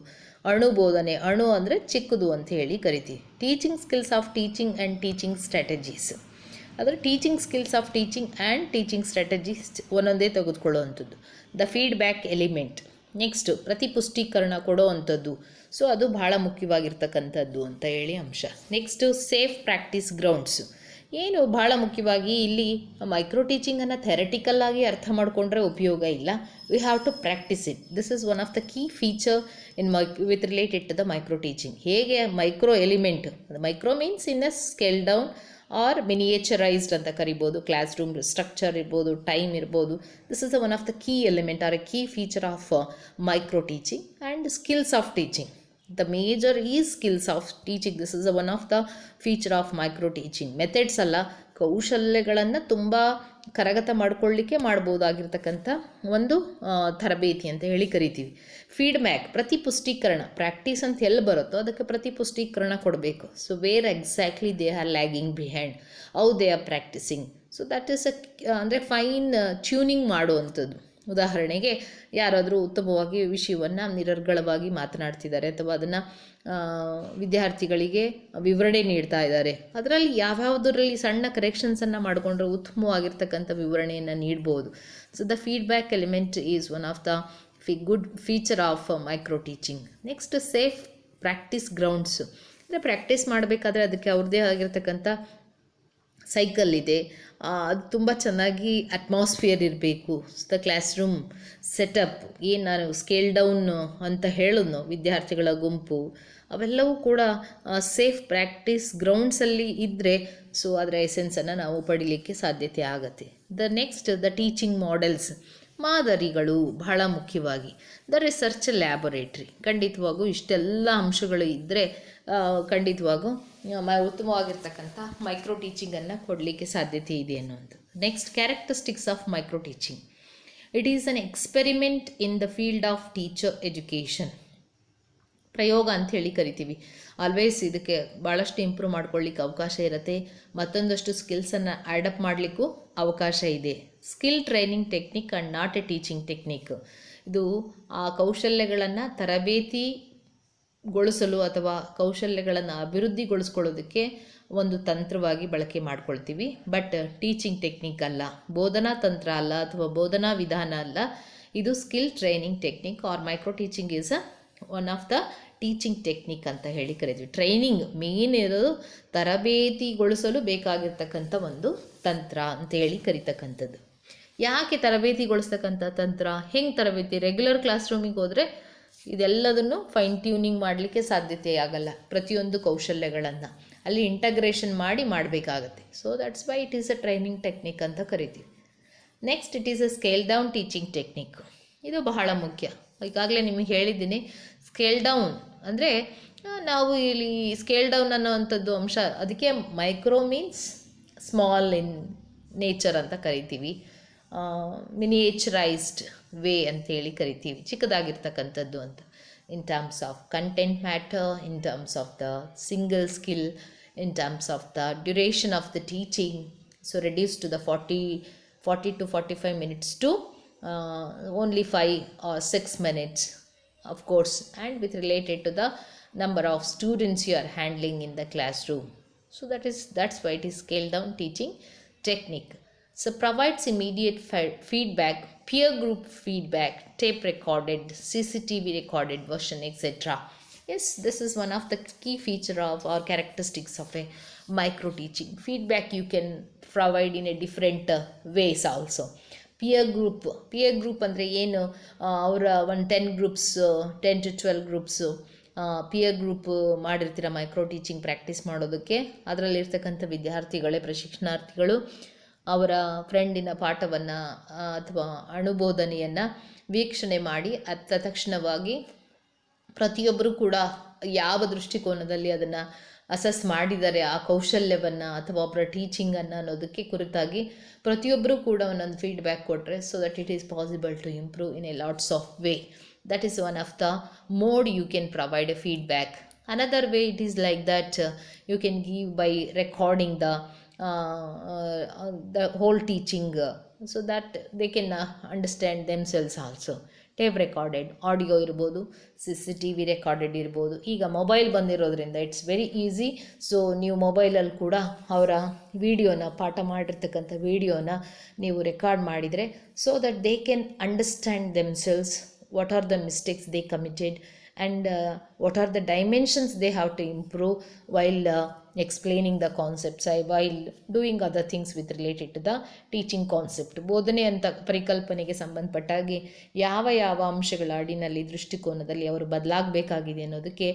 ಅಣು ಬೋಧನೆ, ಅಣು ಅಂದರೆ ಚಿಕ್ಕದು ಅಂತ ಹೇಳಿ ಕರಿತೀವಿ. Teaching skills of teaching and teaching strategies, ಅಂದರೆ teaching skills of teaching and teaching strategies ಒಂದೊಂದೇ ತೆಗೆದುಕೊಳ್ಳುವಂಥದ್ದು. ದ ಫೀಡ್ಬ್ಯಾಕ್ ಎಲಿಮೆಂಟ್, ನೆಕ್ಸ್ಟು ಪ್ರತಿಪುಷ್ಟೀಕರಣ ಕೊಡೋ ಅಂಥದ್ದು. ಸೊ ಅದು ಬಹಳ ಮುಖ್ಯವಾಗಿರ್ತಕ್ಕಂಥದ್ದು ಅಂತ ಹೇಳಿ ಅಂಶ. ನೆಕ್ಸ್ಟು ಸೇಫ್ ಪ್ರಾಕ್ಟೀಸ್ ಗ್ರೌಂಡ್ಸು, ಏನು ಭಾಳ ಮುಖ್ಯವಾಗಿ ಇಲ್ಲಿ ಮೈಕ್ರೋ ಟೀಚಿಂಗನ್ನು ಥೆರಟಿಕಲ್ಲಾಗಿ ಅರ್ಥ ಮಾಡಿಕೊಂಡ್ರೆ ಉಪಯೋಗ ಇಲ್ಲ. We have to practise it. This is one of the key feature in with related to the micro teaching. ಹೇಗೆ micro element, micro means in a scale down or miniaturised ಅಂತ ಕರಿಬೋದು. ಕ್ಲಾಸ್ ರೂಮ್ ಸ್ಟ್ರಕ್ಚರ್ ಇರ್ಬೋದು, ಟೈಮ್ ಇರ್ಬೋದು. This is one of the key element or a key feature of micro teaching. And skills of teaching, the major is skills of teaching. This is one of the feature of micro teaching. Methods ಅಲ್ಲ, ಕೌಶಲ್ಯಗಳನ್ನು ತುಂಬ ಕರಗತ ಮಾಡಿಕೊಳ್ಳಿಕ್ಕೆ ಮಾಡ್ಬೋದಾಗಿರ್ತಕ್ಕಂಥ ಒಂದು ತರಬೇತಿ ಅಂತ ಹೇಳಿ ಕರಿತೀವಿ. ಫೀಡ್ಬ್ಯಾಕ್, ಪ್ರತಿಪುಷ್ಟೀಕರಣ, ಪ್ರಾಕ್ಟೀಸ್ ಅಂತ ಎಲ್ಲಿ ಬರುತ್ತೋ ಅದಕ್ಕೆ ಪ್ರತಿಪುಷ್ಟೀಕರಣ ಕೊಡಬೇಕು. So where exactly they are lagging behind, how they are practising. So that is ಅಂದರೆ ಫೈನ್ ಟ್ಯೂನಿಂಗ್ ಮಾಡುವಂಥದ್ದು. ಉದಾಹರಣೆಗೆ ಯಾರಾದರೂ ಉತ್ತಮವಾಗಿ ವಿಷಯವನ್ನು ನಿರರ್ಗಳವಾಗಿ ಮಾತನಾಡ್ತಿದ್ದಾರೆ ಅಥವಾ ಅದನ್ನು ವಿದ್ಯಾರ್ಥಿಗಳಿಗೆ ವಿವರಣೆ ನೀಡ್ತಾ ಇದ್ದಾರೆ, ಅದರಲ್ಲಿ ಯಾವ್ಯಾವುದರಲ್ಲಿ ಸಣ್ಣ ಕರೆಕ್ಷನ್ಸನ್ನು ಮಾಡಿಕೊಂಡ್ರೆ ಉತ್ತಮವಾಗಿರ್ತಕ್ಕಂಥ ವಿವರಣೆಯನ್ನು ನೀಡ್ಬೋದು. So the feedback element is one of the good feature of micro teaching. Next safe practice grounds, ಅಂದರೆ ಪ್ರಾಕ್ಟೀಸ್ ಮಾಡಬೇಕಾದ್ರೆ ಅದಕ್ಕೆ ಅವ್ರದ್ದೇ ಆಗಿರ್ತಕ್ಕಂಥ ಸೈಕಲ್ ಇದೆ. ಅದು ತುಂಬ ಚೆನ್ನಾಗಿ ಅಟ್ಮಾಸ್ಫಿಯರ್ ಇರಬೇಕು. ದ ಕ್ಲಾಸ್ ರೂಮ್ ಸೆಟಪ್, ಏನು ನಾನು ಸ್ಕೇಲ್ ಡೌನ್ ಅಂತ ಹೇಳಿದ್ನೋ ವಿದ್ಯಾರ್ಥಿಗಳ ಗುಂಪು, ಅವೆಲ್ಲವೂ ಕೂಡ ಸೇಫ್ ಪ್ರಾಕ್ಟೀಸ್ ಗ್ರೌಂಡ್ಸಲ್ಲಿ ಇದ್ದರೆ ಸೊ ಅದರ ಎಸೆನ್ಸನ್ನು ನಾವು ಪಡೀಲಿಕ್ಕೆ ಸಾಧ್ಯತೆ ಆಗುತ್ತೆ. ದ ಟೀಚಿಂಗ್ ಮಾಡೆಲ್ಸ್, ಮಾದರಿಗಳು ಬಹಳ ಮುಖ್ಯವಾಗಿ. ದ ರಿಸರ್ಚ್ ಲ್ಯಾಬೊರೇಟ್ರಿ, ಖಂಡಿತವಾಗೂ ಇಷ್ಟೆಲ್ಲ ಅಂಶಗಳು ಇದ್ದರೆ ಖಂಡಿತವಾಗೂ ಉತ್ತಮವಾಗಿರ್ತಕ್ಕಂಥ ಮೈಕ್ರೋ ಟೀಚಿಂಗನ್ನು ಕೊಡಲಿಕ್ಕೆ ಸಾಧ್ಯತೆ ಇದೆ ಅನ್ನೋದು. Next characteristics of micro teaching. It is an experiment in the field of teacher education. ಪ್ರಯೋಗ ಅಂತ ಹೇಳಿ ಕರಿತೀವಿ. ಆಲ್ವೇಸ್ ಇದಕ್ಕೆ ಭಾಳಷ್ಟು ಇಂಪ್ರೂವ್ ಮಾಡ್ಕೊಳ್ಳಿಕ್ಕೆ ಅವಕಾಶ ಇರುತ್ತೆ. ಮತ್ತೊಂದಷ್ಟು ಸ್ಕಿಲ್ಸನ್ನು ಆ್ಯಡಪ್ ಮಾಡಲಿಕ್ಕೂ ಅವಕಾಶ ಇದೆ. Skill training technique and not A teaching technique. ಇದು ಆ ಕೌಶಲ್ಯಗಳನ್ನು ತರಬೇತಿಗೊಳಿಸಲು ಅಥವಾ ಕೌಶಲ್ಯಗಳನ್ನು ಅಭಿವೃದ್ಧಿಗೊಳಿಸ್ಕೊಳ್ಳೋದಕ್ಕೆ ಒಂದು ತಂತ್ರವಾಗಿ ಬಳಕೆ ಮಾಡ್ಕೊಳ್ತೀವಿ. ಬಟ್ ಟೀಚಿಂಗ್ ಟೆಕ್ನಿಕ್ ಅಲ್ಲ, ಬೋಧನಾ ತಂತ್ರ ಅಲ್ಲ ಅಥವಾ ಬೋಧನಾ ವಿಧಾನ ಅಲ್ಲ. ಇದು skill training technique or micro teaching is one of the teaching technique ಅಂತ ಹೇಳಿ ಕರಿತೀವಿ. ಟ್ರೈನಿಂಗ್ ಮೇನ್ ಇರೋದು ತರಬೇತಿಗೊಳಿಸಲು ಬೇಕಾಗಿರ್ತಕ್ಕಂಥ ಒಂದು ತಂತ್ರ ಅಂತ ಹೇಳಿ ಕರಿತಕ್ಕಂಥದ್ದು. ಯಾಕೆ ತರಬೇತಿಗೊಳಿಸ್ತಕ್ಕಂಥ ತಂತ್ರ? ಹೆಂಗೆ ತರಬೇತಿ? ರೆಗ್ಯುಲರ್ ಕ್ಲಾಸ್ ರೂಮಿಗೆ ಹೋದರೆ ಇದೆಲ್ಲದನ್ನು ಫೈನ್ ಟ್ಯೂನಿಂಗ್ ಮಾಡಲಿಕ್ಕೆ ಸಾಧ್ಯತೆ ಆಗಲ್ಲ. ಪ್ರತಿಯೊಂದು ಕೌಶಲ್ಯಗಳನ್ನು ಅಲ್ಲಿ ಇಂಟಗ್ರೇಷನ್ ಮಾಡಬೇಕಾಗತ್ತೆ. So that's why it is a training technique ಅಂತ ಕರಿತೀವಿ. Next it is a scale down teaching technique. ಇದು ಬಹಳ ಮುಖ್ಯ. ಈಗಾಗಲೇ ನಿಮಗೆ ಹೇಳಿದ್ದೀನಿ, ಸ್ಕೇಲ್ ಡೌನ್ ಅಂದರೆ ನಾವು ಇಲ್ಲಿ ಸ್ಕೇಲ್ ಡೌನ್ ಅನ್ನೋವಂಥದ್ದು ಅಂಶ, ಅದಕ್ಕೆ micro means small in nature ಅಂತ ಕರಿತೀವಿ. ಮಿನಿಯೇಚರೈಸ್ಡ್ ವೇ ಅಂತೇಳಿ ಕರಿತೀವಿ, ಚಿಕ್ಕದಾಗಿರ್ತಕ್ಕಂಥದ್ದು ಅಂತ. In terms of content matter, in terms of the single skill, in terms of the duration of the teaching. So reduce to the 40 to 45 minutes to only 5 or 6 minutes, of course, and with related to the number of students you are handling in the classroom. So that's why it is scaled down teaching technique. So provides immediate feedback, peer group feedback, tape recorded, CCTV recorded version, etc. Yes, this is one of the key feature of or characteristics of a micro teaching. Feedback you can provide in a different ways also. Peer group ಅಂದರೆ ಏನು, ಅವರ ಒಂದು 10 to 12 ಗ್ರೂಪ್ಸು ಪಿಯರ್ ಗ್ರೂಪ್ ಮಾಡಿರ್ತೀರ ಮೈಕ್ರೋ ಟೀಚಿಂಗ್ ಪ್ರಾಕ್ಟೀಸ್ ಮಾಡೋದಕ್ಕೆ. ಅದರಲ್ಲಿರ್ತಕ್ಕಂಥ ವಿದ್ಯಾರ್ಥಿಗಳೇ ಪ್ರಶಿಕ್ಷಣಾರ್ಥಿಗಳು ಅವರ ಫ್ರೆಂಡಿನ ಪಾಠವನ್ನು ಅಥವಾ ಅಣುಬೋಧನೆಯನ್ನು ವೀಕ್ಷಣೆ ಮಾಡಿ ತಕ್ಷಣವಾಗಿ ಪ್ರತಿಯೊಬ್ಬರೂ ಕೂಡ ಯಾವ ದೃಷ್ಟಿಕೋನದಲ್ಲಿ ಅದನ್ನು ಅಸೆಸ್ ಮಾಡಿದ್ದಾರೆ ಆ ಕೌಶಲ್ಯವನ್ನು ಅಥವಾ ಒಬ್ಬರ ಟೀಚಿಂಗನ್ನು ಅನ್ನೋದಕ್ಕೆ ಕುರಿತಾಗಿ ಪ್ರತಿಯೊಬ್ಬರೂ ಕೂಡ ಒಂದೊಂದು ಫೀಡ್ಬ್ಯಾಕ್ ಕೊಟ್ಟರೆ, so that it is possible to improve in a lots of way. That is one of the mode you can provide a feedback. Another way it is like that, you can give by recording the whole teaching, so that they can understand themselves also. Tape recorded audio ಇರ್ಬೋದು, CCTV ರೆಕಾರ್ಡೆಡ್ ಇರ್ಬೋದು. ಈಗ ಮೊಬೈಲ್ ಬಂದಿರೋದ್ರಿಂದ ಇಟ್ಸ್ ವೆರಿ ಈಸಿ. ಸೊ ನೀವು ಮೊಬೈಲಲ್ಲಿ ಕೂಡ ಅವರ ವಿಡಿಯೋನ, ಪಾಠ ಮಾಡಿರ್ತಕ್ಕಂಥ ವಿಡಿಯೋನ ನೀವು ರೆಕಾರ್ಡ್ ಮಾಡಿದರೆ, so that they can understand themselves, what are the mistakes they committed, and what are the dimensions they have to improve while explaining the concepts, while doing other things with related to the teaching concept. ಬೋಧನೆ ಅಂತ ಪರಿಕಲ್ಪನೆಗೆ ಸಂಬಂಧಪಟ್ಟಾಗಿ ಯಾವ ಯಾವ ಅಂಶಗಳ ಅಡಿನಲ್ಲಿ, ದೃಷ್ಟಿಕೋನದಲ್ಲಿ ಅವರು ಬದಲಾಗಬೇಕಾಗಿದೆ ಅನ್ನೋದಕ್ಕೆ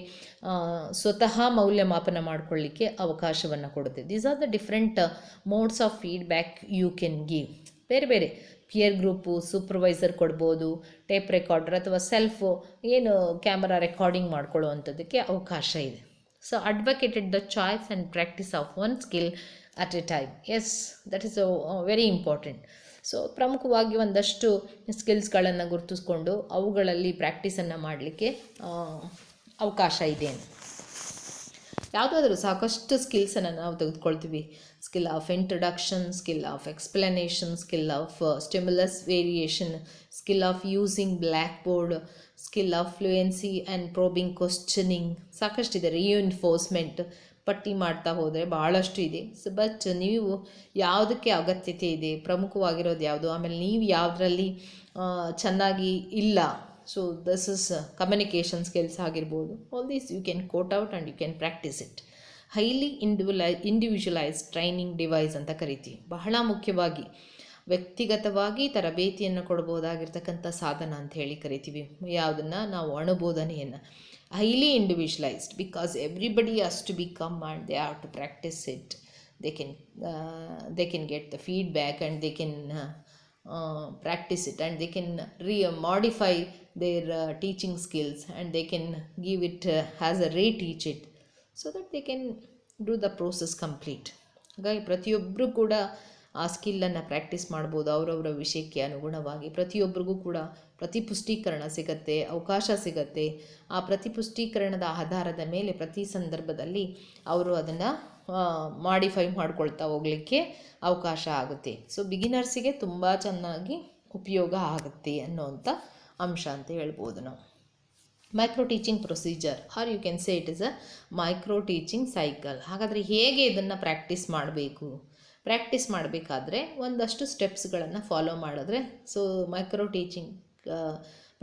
ಸ್ವತಃ ಮೌಲ್ಯಮಾಪನ ಮಾಡಿಕೊಳ್ಳಿಕ್ಕೆ ಅವಕಾಶವನ್ನು ಕೊಡುತ್ತೆ. These are the different modes of feedback you can give. ಬೇರೆ ಬೇರೆ ಪಿಯರ್ ಗ್ರೂಪು, ಸೂಪರ್ವೈಸರ್ ಕೊಡ್ಬೋದು, ಟೇಪ್ ರೆಕಾರ್ಡರ್ ಅಥವಾ ಸೆಲ್ಫು ಏನು ಕ್ಯಾಮರಾ ರೆಕಾರ್ಡಿಂಗ್ ಮಾಡ್ಕೊಳ್ಳುವಂಥದ್ದಕ್ಕೆ ಅವಕಾಶ ಇದೆ. So advocated the choice and practice of one skill at a time. Yes, that is very important. So ಪ್ರಮುಖವಾಗಿ ಒಂದಷ್ಟು ಸ್ಕಿಲ್ಸ್ಗಳನ್ನು ಗುರುತಿಸ್ಕೊಂಡು ಅವುಗಳಲ್ಲಿ ಪ್ರಾಕ್ಟೀಸನ್ನು ಮಾಡಲಿಕ್ಕೆ ಅವಕಾಶ ಇದೆ. ಯಾವುದಾದ್ರೂ ಸಾಕಷ್ಟು ಸ್ಕಿಲ್ಸನ್ನು ನಾವು ತೆಗೆದುಕೊಳ್ತೀವಿ. Skill of introduction, skill of explanation, skill of stimulus variation, skill of using blackboard, skill of fluency and probing questioning, ಸಾಕಷ್ಟಿದೆ. ರಿಇನ್ಫೋರ್ಸ್ಮೆಂಟ್, ಪಟ್ಟಿ ಮಾಡ್ತಾ ಹೋದರೆ ಭಾಳಷ್ಟು ಇದೆ. ಸೊ ಬಟ್ ನೀವು ಯಾವುದಕ್ಕೆ ಅಗತ್ಯತೆ ಇದೆ, ಪ್ರಮುಖವಾಗಿರೋದು ಯಾವುದು, ಆಮೇಲೆ ನೀವು ಯಾವುದರಲ್ಲಿ ಚೆನ್ನಾಗಿ ಇಲ್ಲ, so this is communication skills ಆಗಿರ್ಬೋದು. All these you can quote out and you can practise it. Highly individualise training device ಅಂತ ಕರಿತೀವಿ. ಬಹಳ ಮುಖ್ಯವಾಗಿ ವ್ಯಕ್ತಿಗತವಾಗಿ ತರಬೇತಿಯನ್ನು ಕೊಡ್ಬೋದಾಗಿರ್ತಕ್ಕಂಥ ಸಾಧನ ಅಂತ ಹೇಳಿ ಕರಿತೀವಿ. ಯಾವುದನ್ನು ನಾವು ಅಣುಬೋಧನೆಯನ್ನು. Highly individualised because everybody has to become and they have to practise it. They can get the feedback and they can practice it, and they can modify their teaching skills, and they can give it as a reteach it, so that they can do the process complete. ಹಾಗಾಗಿ ಪ್ರತಿಯೊಬ್ಬರು ಕೂಡ ಆ ಸ್ಕಿಲ್ಲನ್ನು ಪ್ರಾಕ್ಟೀಸ್ ಮಾಡ್ಬೋದು ಅವರವರ ವಿಷಯಕ್ಕೆ ಅನುಗುಣವಾಗಿ. ಪ್ರತಿಯೊಬ್ಬರಿಗೂ ಕೂಡ ಪ್ರತಿಪುಷ್ಟೀಕರಣ ಸಿಗತ್ತೆ, ಅವಕಾಶ ಸಿಗತ್ತೆ. ಆ ಪ್ರತಿಪುಷ್ಟೀಕರಣದ ಆಧಾರದ ಮೇಲೆ ಪ್ರತಿ ಸಂದರ್ಭದಲ್ಲಿ ಅವರು ಅದನ್ನು ಮಾಡಿಫೈ ಮಾಡ್ಕೊಳ್ತಾ ಹೋಗಲಿಕ್ಕೆ ಅವಕಾಶ ಆಗುತ್ತೆ. ಸೊ ಬಿಗಿನರ್ಸಿಗೆ ತುಂಬ ಚೆನ್ನಾಗಿ ಉಪಯೋಗ ಆಗುತ್ತೆ ಅನ್ನೋವಂಥ ಅಂಶ ಅಂತ ಹೇಳ್ಬೋದು ನಾವು. Micro teaching procedure, or you can say it is a micro teaching cycle. ಹಾಗಾದರೆ ಹೇಗೆ ಇದನ್ನು ಪ್ರಾಕ್ಟೀಸ್ ಮಾಡಬೇಕು? ಪ್ರಾಕ್ಟೀಸ್ ಮಾಡಬೇಕಾದ್ರೆ ಒಂದಷ್ಟು ಸ್ಟೆಪ್ಸ್ಗಳನ್ನು ಫಾಲೋ ಮಾಡಿದ್ರೆ, ಸೊ ಮೈಕ್ರೋ ಟೀಚಿಂಗ್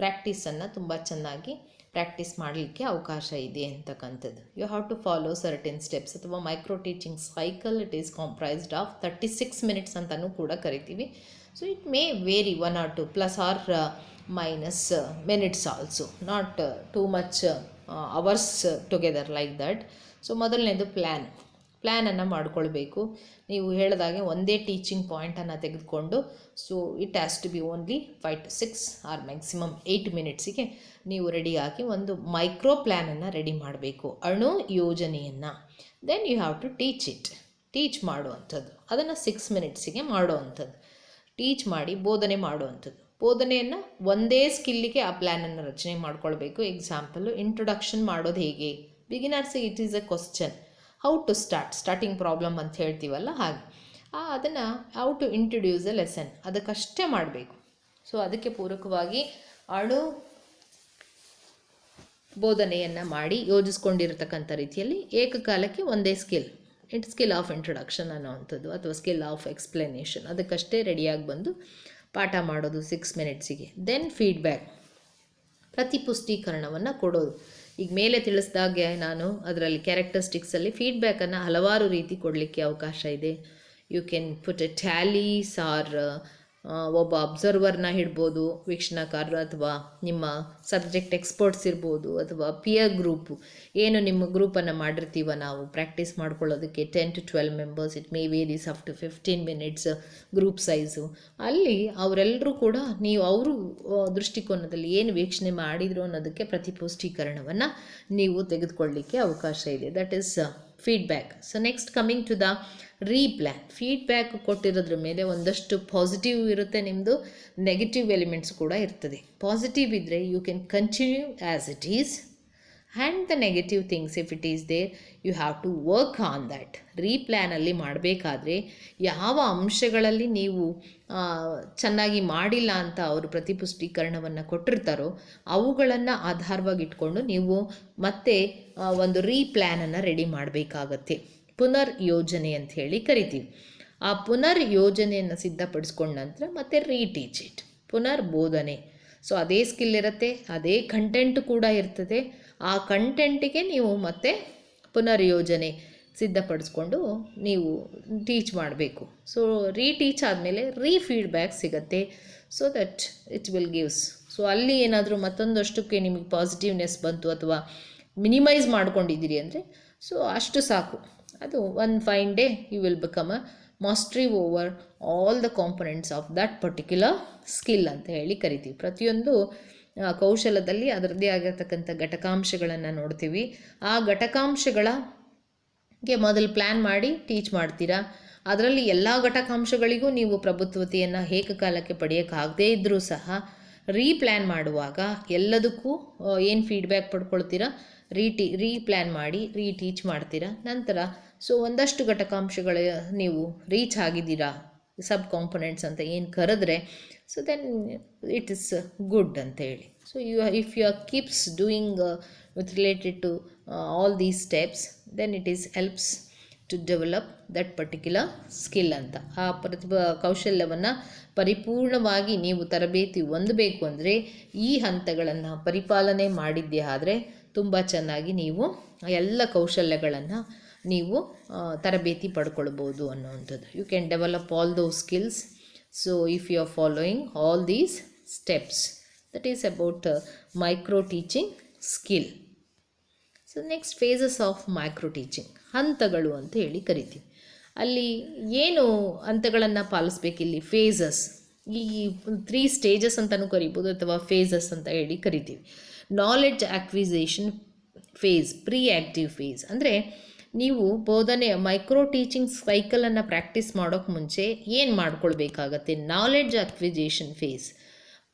ಪ್ರಾಕ್ಟೀಸನ್ನು ತುಂಬ ಚೆನ್ನಾಗಿ ಪ್ರಾಕ್ಟೀಸ್ ಮಾಡಲಿಕ್ಕೆ ಅವಕಾಶ ಇದೆ ಅಂತಕ್ಕಂಥದ್ದು. You have to follow certain steps. ಅಥವಾ micro teaching cycle, it is comprised of 36 minutes ಅಂತಲೂ ಕೂಡ ಕರಿತೀವಿ. So it may vary 1 or 2 plus or minus minutes also, not too much hours together like that. So ಮೊದಲನೇದು ಪ್ಲ್ಯಾನನ್ನು ಮಾಡಿಕೊಳ್ಬೇಕು. ನೀವು ಹೇಳಿದಾಗೆ ಒಂದೇ ಟೀಚಿಂಗ್ ಪಾಯಿಂಟನ್ನು ತೆಗೆದುಕೊಂಡು, so it has to be only 5 to 6 or maximum 8 ಮಿನಿಟ್ಸಿಗೆ ನೀವು ರೆಡಿಯಾಗಿ ಒಂದು ಮೈಕ್ರೋ ಪ್ಲ್ಯಾನನ್ನು ರೆಡಿ ಮಾಡಬೇಕು, ಅಣು ಯೋಜನೆಯನ್ನು. Then you have to teach ಮಾಡುವಂಥದ್ದು, ಅದನ್ನು 6 ಮಿನಿಟ್ಸಿಗೆ ಮಾಡುವಂಥದ್ದು. ಟೀಚ್ ಮಾಡಿ ಬೋಧನೆ ಮಾಡುವಂಥದ್ದು. ಬೋಧನೆಯನ್ನು ಒಂದೇ ಸ್ಕಿಲ್ಲಿಗೆ ಆ ಪ್ಲ್ಯಾನನ್ನು ರಚನೆ ಮಾಡ್ಕೊಳ್ಬೇಕು. ಎಕ್ಸಾಂಪಲು, ಇಂಟ್ರೊಡಕ್ಷನ್ ಮಾಡೋದು ಹೇಗೆ? ಬಿಗಿನರ್ಸಿಗೆ it is a question. How to starting problem ಅಂತ ಹೇಳ್ತೀವಲ್ಲ, ಹಾಗೆ ಅದನ್ನು how to introduce a lesson, ಅದಕ್ಕಷ್ಟೇ ಮಾಡಬೇಕು. ಸೊ ಅದಕ್ಕೆ ಪೂರಕವಾಗಿ ಅಣು ಬೋಧನೆಯನ್ನು ಮಾಡಿ ಯೋಜಿಸ್ಕೊಂಡಿರತಕ್ಕಂಥ ರೀತಿಯಲ್ಲಿ ಏಕಕಾಲಕ್ಕೆ ಒಂದೇ ಸ್ಕಿಲ್ ಆಫ್ ಇಂಟ್ರೊಡಕ್ಷನ್ ಅನ್ನೋವಂಥದ್ದು ಅಥವಾ ಸ್ಕಿಲ್ ಆಫ್ ಎಕ್ಸ್ಪ್ಲನೇಷನ್, ಅದಕ್ಕಷ್ಟೇ ರೆಡಿಯಾಗಿ ಬಂದು ಪಾಠ ಮಾಡೋದು 6 ಮಿನಿಟ್ಸಿಗೆ. ದೆನ್ ಫೀಡ್ಬ್ಯಾಕ್, ಪ್ರತಿಪುಷ್ಟೀಕರಣವನ್ನು ಕೊಡೋದು. ಈಗ ಮೇಲೆ ತಿಳಿಸಿದಾಗೆ ನಾನು ಅದರಲ್ಲಿ ಕ್ಯಾರೆಕ್ಟರಿಸ್ಟಿಕ್ಸಲ್ಲಿ ಫೀಡ್ಬ್ಯಾಕನ್ನು ಹಲವಾರು ರೀತಿ ಕೊಡಲಿಕ್ಕೆ ಅವಕಾಶ ಇದೆ. You can put a tallies or ಒಬ್ಬ ಅಬ್ಸರ್ವರ್ನ ಇಡ್ಬೋದು, ವೀಕ್ಷಣಕಾರರು, ಅಥವಾ ನಿಮ್ಮ ಸಬ್ಜೆಕ್ಟ್ ಎಕ್ಸ್ಪರ್ಟ್ಸ್ ಇರ್ಬೋದು, ಅಥವಾ ಪಿಯರ್ ಗ್ರೂಪು, ಏನು ನಿಮ್ಮ ಗ್ರೂಪನ್ನು ಮಾಡಿರ್ತೀವ ನಾವು ಪ್ರಾಕ್ಟೀಸ್ ಮಾಡ್ಕೊಳ್ಳೋದಕ್ಕೆ 10 to 12 members, it may varies up to 15 minutes group size. ಅಲ್ಲಿ ಅವರೆಲ್ಲರೂ ಕೂಡ ನೀವು ಅವರು ದೃಷ್ಟಿಕೋನದಲ್ಲಿ ಏನು ವೀಕ್ಷಣೆ ಮಾಡಿದ್ರು ಅನ್ನೋದಕ್ಕೆ ಪ್ರತಿಪುಷ್ಟೀಕರಣವನ್ನು ನೀವು ತೆಗೆದುಕೊಳ್ಳಲಿಕ್ಕೆ ಅವಕಾಶ ಇದೆ. That is feedback. So next coming to the replan. Feedback ಕೊಟ್ಟಿರೋದ್ರ ಮೇಲೆ ಒಂದಷ್ಟು ಪಾಸಿಟಿವ್ ಇರುತ್ತೆ, ನಿಮ್ಮದು ನೆಗೆಟಿವ್ ಎಲಿಮೆಂಟ್ಸ್ ಕೂಡ ಇರ್ತದೆ. ಪಾಸಿಟಿವ್ ಇದ್ದರೆ you can continue as it is, and the negative things if it is there you have to work on that. ರೀಪ್ಲ್ಯಾನಲ್ಲಿ ಮಾಡಬೇಕಾದ್ರೆ ಯಾವ ಅಂಶಗಳಲ್ಲಿ ನೀವು ಚೆನ್ನಾಗಿ ಮಾಡಿಲ್ಲ ಅಂತ ಅವರು ಪ್ರತಿಪುಷ್ಟೀಕರಣವನ್ನು ಕೊಟ್ಟಿರ್ತಾರೋ ಅವುಗಳನ್ನು ಆಧಾರವಾಗಿ ಇಟ್ಕೊಂಡು ನೀವು ಮತ್ತೆ ಒಂದು ರೀಪ್ಲ್ಯಾನನ್ನು ರೆಡಿ ಮಾಡಬೇಕಾಗತ್ತೆ. ಪುನರ್ ಯೋಜನೆ ಅಂತ ಹೇಳಿ ಕರಿತೀವಿ. ಆ ಪುನರ್ ಯೋಜನೆಯನ್ನು ಸಿದ್ಧಪಡಿಸ್ಕೊಂಡ ನಂತರ ಮತ್ತೆ ರೀಟೀಚ್ ಇಟ್, ಪುನರ್ ಬೋಧನೆ. ಸೊ ಅದೇ ಸ್ಕಿಲ್ ಇರುತ್ತೆ, ಅದೇ ಕಂಟೆಂಟ್ ಕೂಡ ಇರ್ತದೆ. ಆ ಕಂಟೆಂಟಿಗೆ ನೀವು ಮತ್ತೆ ಪುನರ್ ಯೋಜನೆ ಸಿದ್ಧಪಡಿಸ್ಕೊಂಡು ನೀವು ಟೀಚ್ ಮಾಡಬೇಕು. ಸೊ ರೀಟೀಚ್ ಆದಮೇಲೆ ಫೀಡ್ಬ್ಯಾಕ್ ಸಿಗುತ್ತೆ. So that it will gives. So ಅಲ್ಲಿ ಏನಾದರೂ ಮತ್ತೊಂದಷ್ಟಕ್ಕೆ ನಿಮಗೆ ಪಾಸಿಟಿವ್ನೆಸ್ ಬಂತು ಅಥವಾ ಮಿನಿಮೈಸ್ ಮಾಡ್ಕೊಂಡಿದ್ದೀರಿ ಅಂದರೆ ಸೊ ಅಷ್ಟು ಸಾಕು. ಅದು one fine day you will become a mastery over all the components of that particular skill ಅಂತ ಹೇಳಿ ಕರಿತೀವಿ. ಪ್ರತಿಯೊಂದು ಕೌಶಲದಲ್ಲಿ ಅದರದ್ದೇ ಆಗಿರ್ತಕ್ಕಂಥ ಘಟಕಾಂಶಗಳನ್ನು ನೋಡ್ತೀವಿ. ಆ ಘಟಕಾಂಶಗಳಿಗೆ ಮೊದಲು ಪ್ಲ್ಯಾನ್ ಮಾಡಿ ಟೀಚ್ ಮಾಡ್ತೀರಾ. ಅದರಲ್ಲಿ ಎಲ್ಲ ಘಟಕಾಂಶಗಳಿಗೂ ನೀವು ಪ್ರಭುತ್ವತೆಯನ್ನು ಏಕಕಾಲಕ್ಕೆ ಪಡೆಯೋಕ್ಕಾಗದೇ ಇದ್ದರೂ ಸಹ ರೀಪ್ಲ್ಯಾನ್ ಮಾಡುವಾಗ ಎಲ್ಲದಕ್ಕೂ ಏನು ಫೀಡ್ಬ್ಯಾಕ್ ಪಡ್ಕೊಳ್ತೀರಾ, ರೀಪ್ಲ್ಯಾನ್ ಮಾಡಿ ರೀಟೀಚ್ ಮಾಡ್ತೀರಾ. ನಂತರ ಸೊ ಒಂದಷ್ಟು ಘಟಕಾಂಶಗಳ ನೀವು ರೀಚ್ ಆಗಿದ್ದೀರಾ, ಸಬ್ ಕಾಂಪೊನೆಂಟ್ಸ್ ಅಂತ ಏನು ಕರೆದ್ರೆ, so then it is good ಅಂತ ಹೇಳಿ. So if you are keeps doing with related to all these steps, then it is helps to develop that particular skill ಅಂತ. ಆ ಕೌಶಲ್ಯವನ್ನು ಪರಿಪೂರ್ಣವಾಗಿ ನೀವು ತರಬೇತಿ ಹೊಂದಬೇಕು ಅಂದರೆ ಈ ಹಂತಗಳನ್ನು ಪರಿಪಾಲನೆ ಮಾಡಿದ್ದೇ ಆದರೆ ತುಂಬ ಚೆನ್ನಾಗಿ ನೀವು ಎಲ್ಲ ಕೌಶಲ್ಯಗಳನ್ನು ನೀವು ತರಬೇತಿ ಪಡ್ಕೊಳ್ಬೋದು ಅನ್ನುವಂಥದ್ದು. You can develop all those skills. So if you are following all these steps, that is about micro teaching skill. So next phases of micro teaching, ಹಂತಗಳು ಅಂತ ಹೇಳಿ ಕರಿತೀವಿ. ಅಲ್ಲಿ ಏನು ಹಂತಗಳನ್ನು ಪಾಲಿಸ್ಬೇಕಿಲ್ಲಿ? ಫೇಸಸ್, ಈ 3 ಸ್ಟೇಜಸ್ ಅಂತಲೂ ಕರಿಬೋದು ಅಥವಾ ಫೇಸಸ್ ಅಂತ ಹೇಳಿ ಕರಿತೀವಿ. Knowledge acquisition phase, pre active phase. ಅಂದರೆ ನೀವು ಬೋಧನೆ ಮೈಕ್ರೋ ಟೀಚಿಂಗ್ ಸೈಕಲನ್ನು ಪ್ರಾಕ್ಟೀಸ್ ಮಾಡೋಕ್ಕೆ ಮುಂಚೆ ಏನು ಮಾಡ್ಕೊಳ್ಬೇಕಾಗತ್ತೆ? Knowledge acquisition face.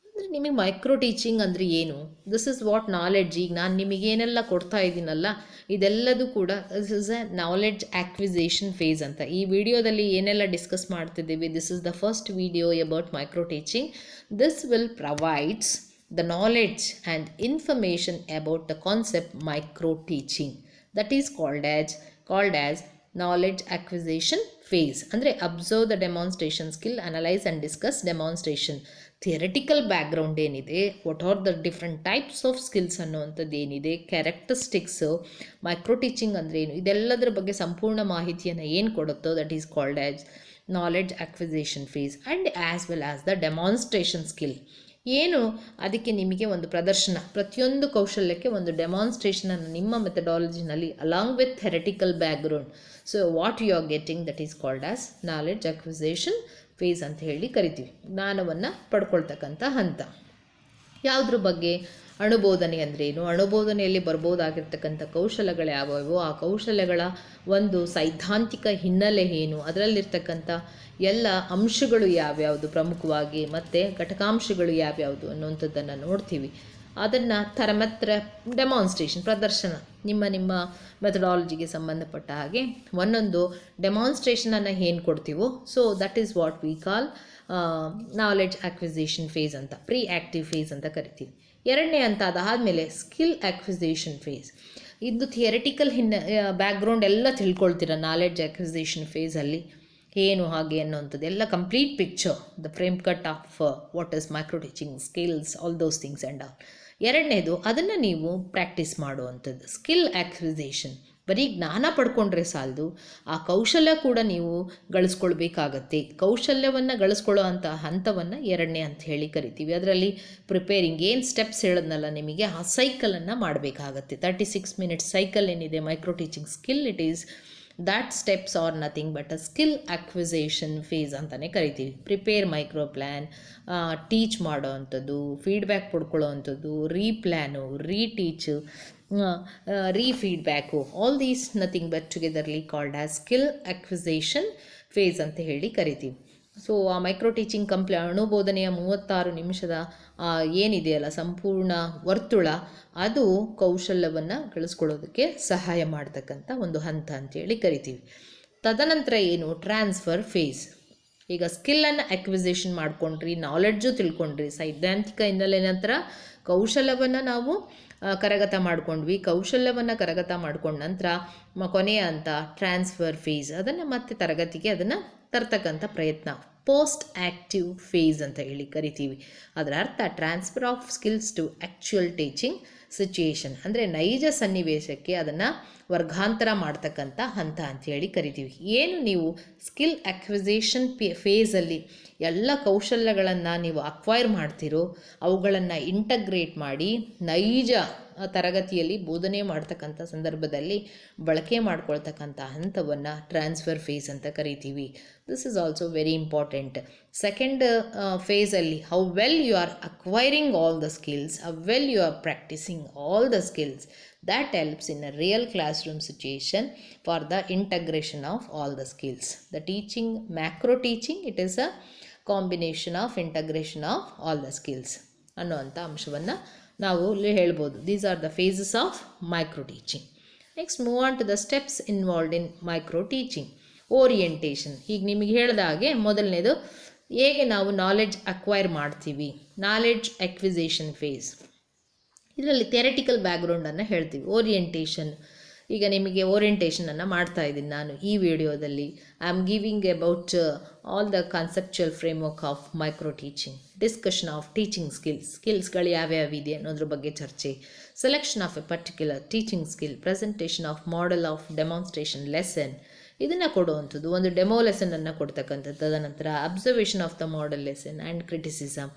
ಅಂದರೆ ನಿಮಗೆ ಮೈಕ್ರೋ ಟೀಚಿಂಗ್ ಅಂದರೆ ಏನು? This is what knowledge. ಈಗ ನಾನು ನಿಮಗೇನೆಲ್ಲ ಕೊಡ್ತಾ ಇದ್ದೀನಲ್ಲ ಇದೆಲ್ಲದೂ ಕೂಡ this is a knowledge acquisition phase ಅಂತ. ಈ ವಿಡಿಯೋದಲ್ಲಿ ಏನೆಲ್ಲ ಡಿಸ್ಕಸ್ ಮಾಡ್ತಿದ್ದೀವಿ, this is the first video about micro teaching. This will provides the knowledge and information about the concept micro teaching, that is called as knowledge acquisition phase. ಅಂದರೆ observe the demonstration skill, analyze and discuss demonstration. Theoretical background ಏನಿದೆ, what are the different types of skills ಅನ್ನುವಂಥದ್ದು ಏನಿದೆ, ಕ್ಯಾರೆಕ್ಟರಿಸ್ಟಿಕ್ಸು, ಮೈಕ್ರೋ ಟೀಚಿಂಗ್ ಅಂದರೆ ಏನು, ಇದೆಲ್ಲದರ ಬಗ್ಗೆ ಸಂಪೂರ್ಣ ಮಾಹಿತಿಯನ್ನು ಏನು ಕೊಡುತ್ತೋ that is called as knowledge acquisition phase. And as well as the demonstration skill. ಏನು ಅದಕ್ಕೆ ನಿಮಗೆ ಒಂದು ಪ್ರದರ್ಶನ, ಪ್ರತಿಯೊಂದು ಕೌಶಲ್ಯಕ್ಕೆ ಒಂದು ಡೆಮಾನ್ಸ್ಟ್ರೇಷನನ್ನು ನಿಮ್ಮ ಮೆಥಡಾಲಜಿನಲ್ಲಿ along with theoretical background. So what you are getting that is called as knowledge acquisition phase ಅಂತ ಹೇಳಿ ಕರಿತೀವಿ. ಜ್ಞಾನವನ್ನು ಪಡ್ಕೊಳ್ತಕ್ಕಂಥ ಹಂತ. ಯಾವುದ್ರ ಬಗ್ಗೆ? ಅಣುಬೋಧನೆ ಅಂದ್ರೇನು, ಅಣುಬೋಧನೆಯಲ್ಲಿ ಬರ್ಬೋದಾಗಿರ್ತಕ್ಕಂಥ ಕೌಶಲ್ಯಗಳು ಯಾವುವು, ಆ ಕೌಶಲ್ಯಗಳ ಒಂದು ಸೈದ್ಧಾಂತಿಕ ಹಿನ್ನೆಲೆ ಏನು, ಅದರಲ್ಲಿರ್ತಕ್ಕಂಥ ಎಲ್ಲ ಅಂಶಗಳು ಯಾವ್ಯಾವುದು ಪ್ರಮುಖವಾಗಿ, ಮತ್ತು ಘಟಕಾಂಶಗಳು ಯಾವ್ಯಾವುದು ಅನ್ನುವಂಥದ್ದನ್ನು ನೋಡ್ತೀವಿ. ಅದನ್ನು ಥರಮತ್ರ ಡೆಮಾನ್ಸ್ಟ್ರೇಷನ್, ಪ್ರದರ್ಶನ, ನಿಮ್ಮ ಮೆಥಡಾಲಜಿಗೆ ಸಂಬಂಧಪಟ್ಟ ಹಾಗೆ ಒಂದೊಂದು ಡೆಮಾನ್ಸ್ಟ್ರೇಷನನ್ನು ಏನು ಕೊಡ್ತೀವೋ, so that is what we call knowledge acquisition phase ಅಂತ, ಪ್ರೀ ಆ್ಯಕ್ಟಿವ್ ಫೇಸ್ ಅಂತ ಕರಿತೀವಿ. ಎರಡನೇ ಹಂತ ಅದಾದಮೇಲೆ ಸ್ಕಿಲ್ ಅಕ್ವಿಸೇಷನ್ ಫೇಸ್. ಇದು ಥಿಯರಿಟಿಕಲ್ ಬ್ಯಾಕ್ಗ್ರೌಂಡ್ ಎಲ್ಲ ತಿಳ್ಕೊಳ್ತೀರ ನಾಲೆಡ್ಜ್ ಅಕ್ವಿಸೇಷನ್ ಫೇಸಲ್ಲಿ ಏನು ಹಾಗೆ ಅನ್ನೋವಂಥದ್ದು ಎಲ್ಲ complete picture, the frame cut of what is micro teaching skills, all those things and all. ಎರಡನೇದು ಅದನ್ನು ನೀವು ಪ್ರಾಕ್ಟೀಸ್ ಮಾಡುವಂಥದ್ದು ಸ್ಕಿಲ್ ಅಕ್ವಿಸೇಷನ್. ಬರೀ ಜ್ಞಾನ ಪಡ್ಕೊಂಡ್ರೆ ಸಾಲದು, ಆ ಕೌಶಲ್ಯ ಕೂಡ ನೀವು ಗಳಿಸ್ಕೊಳ್ಬೇಕಾಗತ್ತೆ. ಕೌಶಲ್ಯವನ್ನು ಗಳಿಸ್ಕೊಳ್ಳೋ ಅಂಥ ಹಂತವನ್ನು ಎರಡನೇ ಅಂತ ಹೇಳಿ ಕರಿತೀವಿ. ಅದರಲ್ಲಿ ಪ್ರಿಪೇರಿಂಗ್ ಏನು ಸ್ಟೆಪ್ಸ್ ಹೇಳಿದ್ನಲ್ಲ ನಿಮಗೆ, ಆ ಸೈಕಲನ್ನು ಮಾಡಬೇಕಾಗತ್ತೆ. 36 ಮಿನಿಟ್ಸ್ ಸೈಕಲ್ ಏನಿದೆ micro teaching skill, it is that steps are nothing but a skill acquisition phase ಅಂತಲೇ ಕರಿತೀವಿ. ಪ್ರಿಪೇರ್ ಮೈಕ್ರೋ ಪ್ಲ್ಯಾನ್, ಟೀಚ್ ಮಾಡೋ ಅಂಥದ್ದು, ಫೀಡ್ಬ್ಯಾಕ್ ಪಡ್ಕೊಳ್ಳೋ ಅಂಥದ್ದು, replan, reteach, refeedback, all these nothing but togetherly called as skill acquisition phase ಅಂತ ಹೇಳಿ ಕರಿತೀವಿ. ಸೊ ಆ ಮೈಕ್ರೋ ಟೀಚಿಂಗ್ ಅಣುಬೋಧನೆಯ 36 ನಿಮಿಷದ ಏನಿದೆಯಲ್ಲ ಸಂಪೂರ್ಣ ವರ್ತುಳ, ಅದು ಕೌಶಲ್ಯವನ್ನು ಗಳಿಸ್ಕೊಳ್ಳೋದಕ್ಕೆ ಸಹಾಯ ಮಾಡ್ತಕ್ಕಂಥ ಒಂದು ಹಂತ ಅಂತೇಳಿ ಕರಿತೀವಿ. ತದನಂತರ ಏನು, ಟ್ರಾನ್ಸ್ಫರ್ ಫೇಸ್. ಈಗ ಸ್ಕಿಲ್ಲನ್ನು ಅಕ್ವಿಸೇಷನ್ ಮಾಡ್ಕೊಂಡ್ರಿ, ನಾಲೆಡ್ಜು ತಿಳ್ಕೊಂಡ್ರಿ, ಸೈದ್ಧಾಂತಿಕ ಹಿನ್ನೆಲೆ ನಂತರ ಕೌಶಲ್ಯವನ್ನು ನಾವು ಕರಗತ ಮಾಡ್ಕೊಂಡ್ವಿ. ಕೌಶಲ್ಯವನ್ನು ಕರಗತ ಮಾಡ್ಕೊಂಡ ನಂತರ ಕೊನೆಯ ಹಂತ ಟ್ರಾನ್ಸ್ಫರ್ ಫೇಸ್. ಅದನ್ನು ಮತ್ತೆ ತರಗತಿಗೆ ಅದನ್ನು ತರ್ತಕ್ಕಂಥ ಪ್ರಯತ್ನ ಪೋಸ್ಟ್ ಆ್ಯಕ್ಟಿವ್ ಫೇಸ್ ಅಂತ ಹೇಳಿ ಕರಿತೀವಿ. ಅದರ ಅರ್ಥ transfer of skills to actual teaching situation, ಅಂದರೆ ನೈಜ ಸನ್ನಿವೇಶಕ್ಕೆ ಅದನ್ನು ವರ್ಗಾಂತರ ಮಾಡ್ತಕ್ಕಂಥ ಹಂತ ಅಂಥೇಳಿ ಕರಿತೀವಿ. ಏನು ನೀವು ಸ್ಕಿಲ್ ಅಕ್ವಿಸೇಷನ್ ಫೇಸಲ್ಲಿ ಎಲ್ಲ ಕೌಶಲ್ಯಗಳನ್ನು ನೀವು ಅಕ್ವೈರ್ ಮಾಡ್ತೀರೋ ಅವುಗಳನ್ನು ಇಂಟಗ್ರೇಟ್ ಮಾಡಿ ನೈಜ ತರಗತಿಯಲ್ಲಿ ಬೋಧನೆ ಮಾಡ್ತಕ್ಕಂಥ ಸಂದರ್ಭದಲ್ಲಿ ಬಳಕೆ ಮಾಡ್ಕೊಳ್ತಕ್ಕಂಥ ಹಂತವನ್ನು ಟ್ರಾನ್ಸ್ಫರ್ ಫೇಸ್ ಅಂತ ಕರಿತೀವಿ. This is also very important. Second ಫೇಸಲ್ಲಿ how well you are acquiring all the skills, how well you are practising all the skills, that helps in a real classroom situation for the integration of all the skills. The teaching, macro teaching, it is a combination of integration of all the skills ಅನ್ನುವಂಥ ಅಂಶವನ್ನು ನಾವು ಇಲ್ಲಿ ಹೇಳ್ಬೋದು. These are the phases of micro teaching. Next move on to the steps involved in micro teaching. Orientation. ಈಗ ನಿಮಗೆ ಹೇಳಿದ ಹಾಗೆ ಮೊದಲನೇದು ಹೇಗೆ ನಾವು ನಾಲೆಡ್ಜ್ ಅಕ್ವೈರ್ ಮಾಡ್ತೀವಿ, ನಾಲೆಡ್ಜ್ ಅಕ್ವಿಸೇಷನ್ ಫೇಸ್. ಇದರಲ್ಲಿ ಥಿಯರಿಟಿಕಲ್ ಬ್ಯಾಕ್ಗ್ರೌಂಡನ್ನು ಹೇಳ್ತೀವಿ. ಓರಿಯೆಂಟೇಷನ್, ಈಗ ನಿಮಗೆ ಓರಿಯೆಂಟೇಷನನ್ನು ಮಾಡ್ತಾ ಇದ್ದೀನಿ ನಾನು ಈ ವಿಡಿಯೋದಲ್ಲಿ. I am giving about all the conceptual framework of micro teaching, discussion of teaching ಸ್ಕಿಲ್ಸ್ಗಳು ಯಾವ್ಯಾವಿದೆ ಅನ್ನೋದ್ರ ಬಗ್ಗೆ ಚರ್ಚೆ, selection of a particular teaching skill, presentation of model of demonstration lesson, ಇದನ್ನು ಕೊಡುವಂಥದ್ದು, ಒಂದು ಡೆಮೋ ಲೆಸನನ್ನು ಕೊಡ್ತಕ್ಕಂಥದ್ದು. ತದನಂತರ observation of the model lesson and criticism,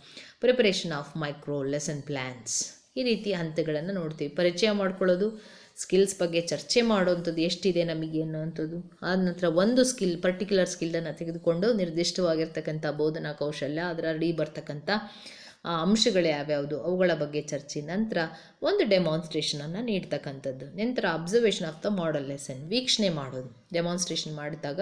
preparation of micro lesson plans. ಈ ರೀತಿಯ ಹಂತಗಳನ್ನು ನೋಡ್ತೀವಿ. ಪರಿಚಯ ಮಾಡ್ಕೊಳ್ಳೋದು, ಸ್ಕಿಲ್ಸ್ ಬಗ್ಗೆ ಚರ್ಚೆ ಮಾಡುವಂಥದ್ದು, ಎಷ್ಟಿದೆ ನಮಗೆ ಅನ್ನುವಂಥದ್ದು. ಆದ ನಂತರ ಒಂದು ಸ್ಕಿಲ್, ಪರ್ಟಿಕ್ಯುಲರ್ ಸ್ಕಿಲ್ಲನ್ನು ತೆಗೆದುಕೊಂಡು ನಿರ್ದಿಷ್ಟವಾಗಿರ್ತಕ್ಕಂಥ ಬೋಧನಾ ಕೌಶಲ್ಯ, ಅದರ ಅಡಿ ಬರ್ತಕ್ಕಂಥ ಅಂಶಗಳು ಯಾವ್ಯಾವುದು ಅವುಗಳ ಬಗ್ಗೆ ಚರ್ಚೆ. ನಂತರ ಒಂದು ಡೆಮಾನ್ಸ್ಟ್ರೇಷನನ್ನು ನೀಡ್ತಕ್ಕಂಥದ್ದು. ನಂತರ observation of the model lesson, ವೀಕ್ಷಣೆ ಮಾಡೋದು. ಡೆಮಾನ್ಸ್ಟ್ರೇಷನ್ ಮಾಡಿದಾಗ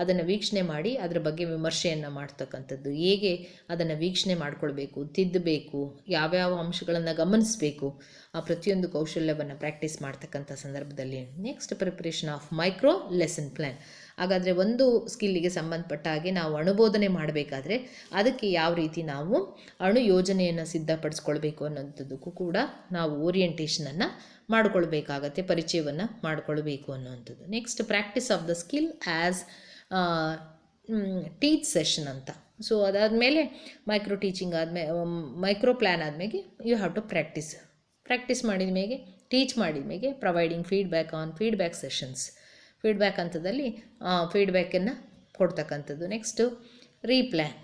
ಅದನ್ನು ವೀಕ್ಷಣೆ ಮಾಡಿ ಅದರ ಬಗ್ಗೆ ವಿಮರ್ಶೆಯನ್ನು ಮಾಡ್ತಕ್ಕಂಥದ್ದು. ಹೇಗೆ ಅದನ್ನು ವೀಕ್ಷಣೆ ಮಾಡ್ಕೊಳ್ಬೇಕು, ತಿದ್ದಬೇಕು, ಯಾವ್ಯಾವ ಅಂಶಗಳನ್ನು ಗಮನಿಸಬೇಕು, ಆ ಪ್ರತಿಯೊಂದು ಕೌಶಲ್ಯವನ್ನು ಪ್ರಾಕ್ಟೀಸ್ ಮಾಡ್ತಕ್ಕಂಥ ಸಂದರ್ಭದಲ್ಲಿ. Next preparation of micro lesson plan. ಹಾಗಾದರೆ ಒಂದು ಸ್ಕಿಲ್ಲಿಗೆ ಸಂಬಂಧಪಟ್ಟ ಹಾಗೆ ನಾವು ಅಣುಬೋಧನೆ ಮಾಡಬೇಕಾದ್ರೆ ಅದಕ್ಕೆ ಯಾವ ರೀತಿ ನಾವು ಅಣು ಯೋಜನೆಯನ್ನು ಸಿದ್ಧಪಡಿಸ್ಕೊಳ್ಬೇಕು ಅನ್ನೋಂಥದ್ದಕ್ಕೂ ಕೂಡ ನಾವು ಓರಿಯೆಂಟೇಷನನ್ನು ಮಾಡಿಕೊಳ್ಬೇಕಾಗತ್ತೆ, ಪರಿಚಯವನ್ನು ಮಾಡಿಕೊಳ್ಬೇಕು ಅನ್ನೋವಂಥದ್ದು. Next practice of the skill as teach session ಅಂತ. ಸೊ ಅದಾದಮೇಲೆ ಮೈಕ್ರೋ ಟೀಚಿಂಗ್ ಆದಮೇಲೆ, ಮೈಕ್ರೋ ಪ್ಲ್ಯಾನ್ ಆದಮೇಲೆ ಯು ಹ್ಯಾವ್ ಟು ಪ್ರಾಕ್ಟೀಸ್ ಮಾಡಿದ ಮೇಲೆ, ಟೀಚ್ ಮಾಡಿದ ಮೇಲೆ providing feedback on feedback sessions. Feedback ಹಂತದಲ್ಲಿ ಫೀಡ್ಬ್ಯಾಕನ್ನು ಕೊಡ್ತಕ್ಕಂಥದ್ದು. ನೆಕ್ಸ್ಟು ರೀಪ್ಲ್ಯಾನ್,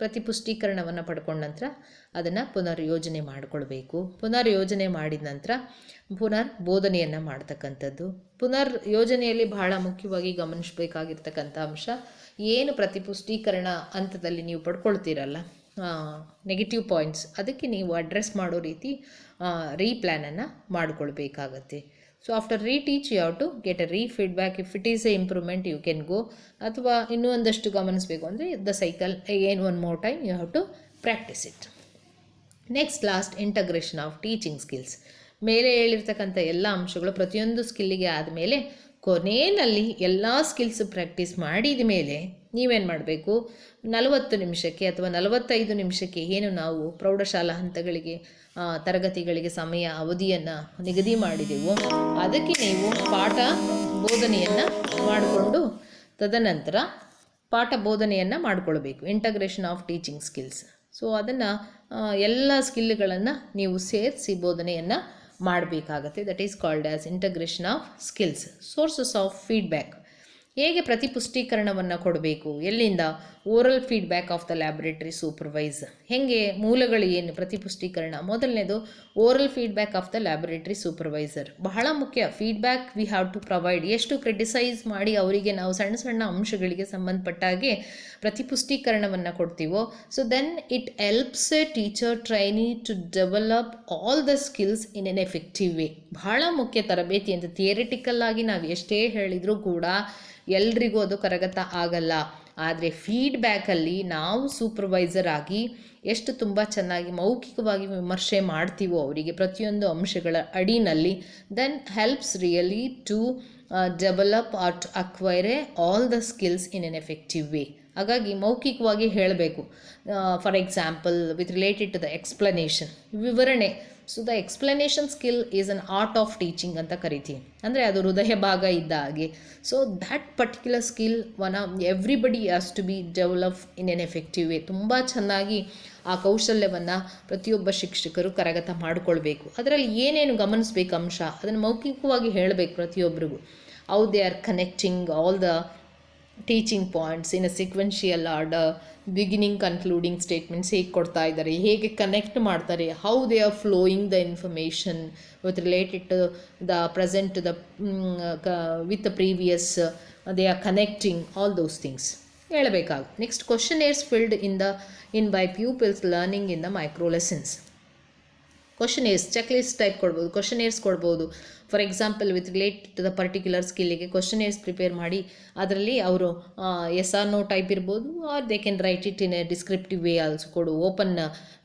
ಪ್ರತಿಪುಷ್ಟೀಕರಣವನ್ನು ಪಡ್ಕೊಂಡ ನಂತರ ಅದನ್ನು ಪುನರ್ ಯೋಜನೆ ಮಾಡಿಕೊಳ್ಬೇಕು. ಪುನರ್ ಯೋಜನೆ ಮಾಡಿದ ನಂತರ ಪುನರ್ ಬೋಧನೆಯನ್ನು ಮಾಡ್ತಕ್ಕಂಥದ್ದು. ಪುನರ್ ಯೋಜನೆಯಲ್ಲಿ ಬಹಳ ಮುಖ್ಯವಾಗಿ ಗಮನಿಸಬೇಕಾಗಿರ್ತಕ್ಕಂಥ ಅಂಶ, ಏನು ಪ್ರತಿಪುಷ್ಟೀಕರಣ ಹಂತದಲ್ಲಿ ನೀವು ಪಡ್ಕೊಳ್ತೀರಲ್ಲ ನೆಗೆಟಿವ್ ಪಾಯಿಂಟ್ಸ್, ಅದಕ್ಕೆ ನೀವು ಅಡ್ರೆಸ್ ಮಾಡೋ ರೀತಿ ರೀಪ್ಲ್ಯಾನನ್ನು ಮಾಡಿಕೊಳ್ಬೇಕಾಗತ್ತೆ. So after reteach you have to get a refeedback. If it is a improvement you can go. ಅಥವಾ ಇನ್ನೂ ಒಂದಷ್ಟು ಗಮನಿಸಬೇಕು ಅಂದರೆ the cycle again one more time you have to practise it. Next last integration of teaching skills. ಮೇಲೆ ಹೇಳಿರ್ತಕ್ಕಂಥ ಎಲ್ಲ ಅಂಶಗಳು ಪ್ರತಿಯೊಂದು ಸ್ಕಿಲ್ಲಿಗೆ ಆದಮೇಲೆ ಕೊನೆಯಲ್ಲಿ ಎಲ್ಲ ಸ್ಕಿಲ್ಸ್ ಪ್ರಾಕ್ಟೀಸ್ ಮಾಡಿದ ಮೇಲೆ ನೀವೇನು ಮಾಡಬೇಕು, 40 ನಿಮಿಷಕ್ಕೆ ಅಥವಾ 45 ನಿಮಿಷಕ್ಕೆ ಏನು ನಾವು ಪ್ರೌಢಶಾಲಾ ಹಂತಗಳಿಗೆ ತರಗತಿಗಳಿಗೆ ಸಮಯ ಅವಧಿಯನ್ನು ನಿಗದಿ ಮಾಡಿದೆವೋ ಅದಕ್ಕೆ ನೀವು ಪಾಠ ಬೋಧನೆಯನ್ನು ಮಾಡಿಕೊಂಡು ತದನಂತರ ಪಾಠ ಬೋಧನೆಯನ್ನು ಮಾಡಿಕೊಳ್ಬೇಕು. Integration of teaching skills. So ಅದನ್ನು ಎಲ್ಲ ಸ್ಕಿಲ್ಗಳನ್ನು ನೀವು ಸೇರಿಸಿ ಬೋಧನೆಯನ್ನು ಮಾಡಬೇಕಾಗತ್ತೆ. That is called as integration of skills. Sources of feedback. ಹೇಗೆ ಪ್ರತಿಪುಷ್ಟೀಕರಣವನ್ನು ಕೊಡಬೇಕು, ಎಲ್ಲಿಂದ? Oral feedback of the laboratory supervisor. ಹೇಗೆ ಮೂಲಗಳು ಏನು ಪ್ರತಿಪುಷ್ಟೀಕರಣ? ಮೊದಲನೇದು oral feedback of the laboratory supervisor ಬಹಳ ಮುಖ್ಯ. Feedback we have to provide. ಎಷ್ಟು ಕ್ರಿಟಿಸೈಸ್ ಮಾಡಿ ಅವರಿಗೆ ನಾವು ಸಣ್ಣ ಸಣ್ಣ ಅಂಶಗಳಿಗೆ ಸಂಬಂಧಪಟ್ಟ ಹಾಗೆ ಪ್ರತಿಪುಷ್ಟೀಕರಣವನ್ನು ಕೊಡ್ತೀವೋ, so then it helps A teacher trainee to develop all the skills in an effective way. ಬಹಳ ಮುಖ್ಯ ತರಬೇತಿ ಅಂತ. ಥಿಯರಿಟಿಕಲ್ ಆಗಿ ನಾವು ಎಷ್ಟೇ ಹೇಳಿದರೂ ಕೂಡ ಎಲ್ರಿಗೂ ಅದು ಕರಗತ ಆಗಲ್ಲ. ಆದರೆ ಫೀಡ್ಬ್ಯಾಕಲ್ಲಿ ನಾವು ಸೂಪರ್ವೈಸರ್ ಆಗಿ ಎಷ್ಟು ತುಂಬ ಚೆನ್ನಾಗಿ ಮೌಖಿಕವಾಗಿ ವಿಮರ್ಶೆ ಮಾಡ್ತೀವೋ ಅವರಿಗೆ ಪ್ರತಿಯೊಂದು ಅಂಶಗಳ ಅಡಿನಲ್ಲಿ, then helps really to develop or to acquire all the skills in an effective way. ಹಾಗಾಗಿ ಮೌಖಿಕವಾಗಿ ಹೇಳಬೇಕು. For example with related to the explanation, ವಿವರಣೆ. So the explanation skill is an art of teaching ಅಂತ ಕರಿತೀವಿ. ಅಂದರೆ ಅದು ಹೃದಯ ಭಾಗ ಇದ್ದ ಹಾಗೆ. So that particular skill everybody has to be develop in an effective way. ತುಂಬ ಚೆನ್ನಾಗಿ ಆ ಕೌಶಲ್ಯವನ್ನು ಪ್ರತಿಯೊಬ್ಬ ಶಿಕ್ಷಕರು ಕರಗತ ಮಾಡಿಕೊಳ್ಬೇಕು. ಅದರಲ್ಲಿ ಏನೇನು ಗಮನಿಸಬೇಕು ಅಂಶ, ಅದನ್ನು ಮೌಖಿಕವಾಗಿ ಹೇಳಬೇಕು ಪ್ರತಿಯೊಬ್ಬರಿಗೂ. How they are connecting all the teaching points in a sequential order, beginning concluding statements ಹೇಗೆ ಕೊಡ್ತಾ ಇದ್ದಾರೆ, ಹೇಗೆ ಕನೆಕ್ಟ್ ಮಾಡ್ತಾರೆ, how they are flowing the information with related to the present to the with the previous, they are connecting all those things ಹೇಳಬೇಕಾಗುತ್ತೆ. Next, questionnaires filled in by pupils learning in the micro lessons. Questionnaires checklist type ಕೊಡ್ಬೋದು, ಕ್ವಶನೇರ್ಸ್ ಕೊಡ್ಬೋದು. For example with relate to the particular ಸ್ಕಿಲ್ಲಿಗೆ ಕ್ವಶನೇರ್ಸ್ ಪ್ರಿಪೇರ್ ಮಾಡಿ ಅದರಲ್ಲಿ ಅವರು ಎಸ್ ಆರ್ ನೋ ಟೈಪ್ ಇರ್ಬೋದು, or they can write it in a descriptive way also open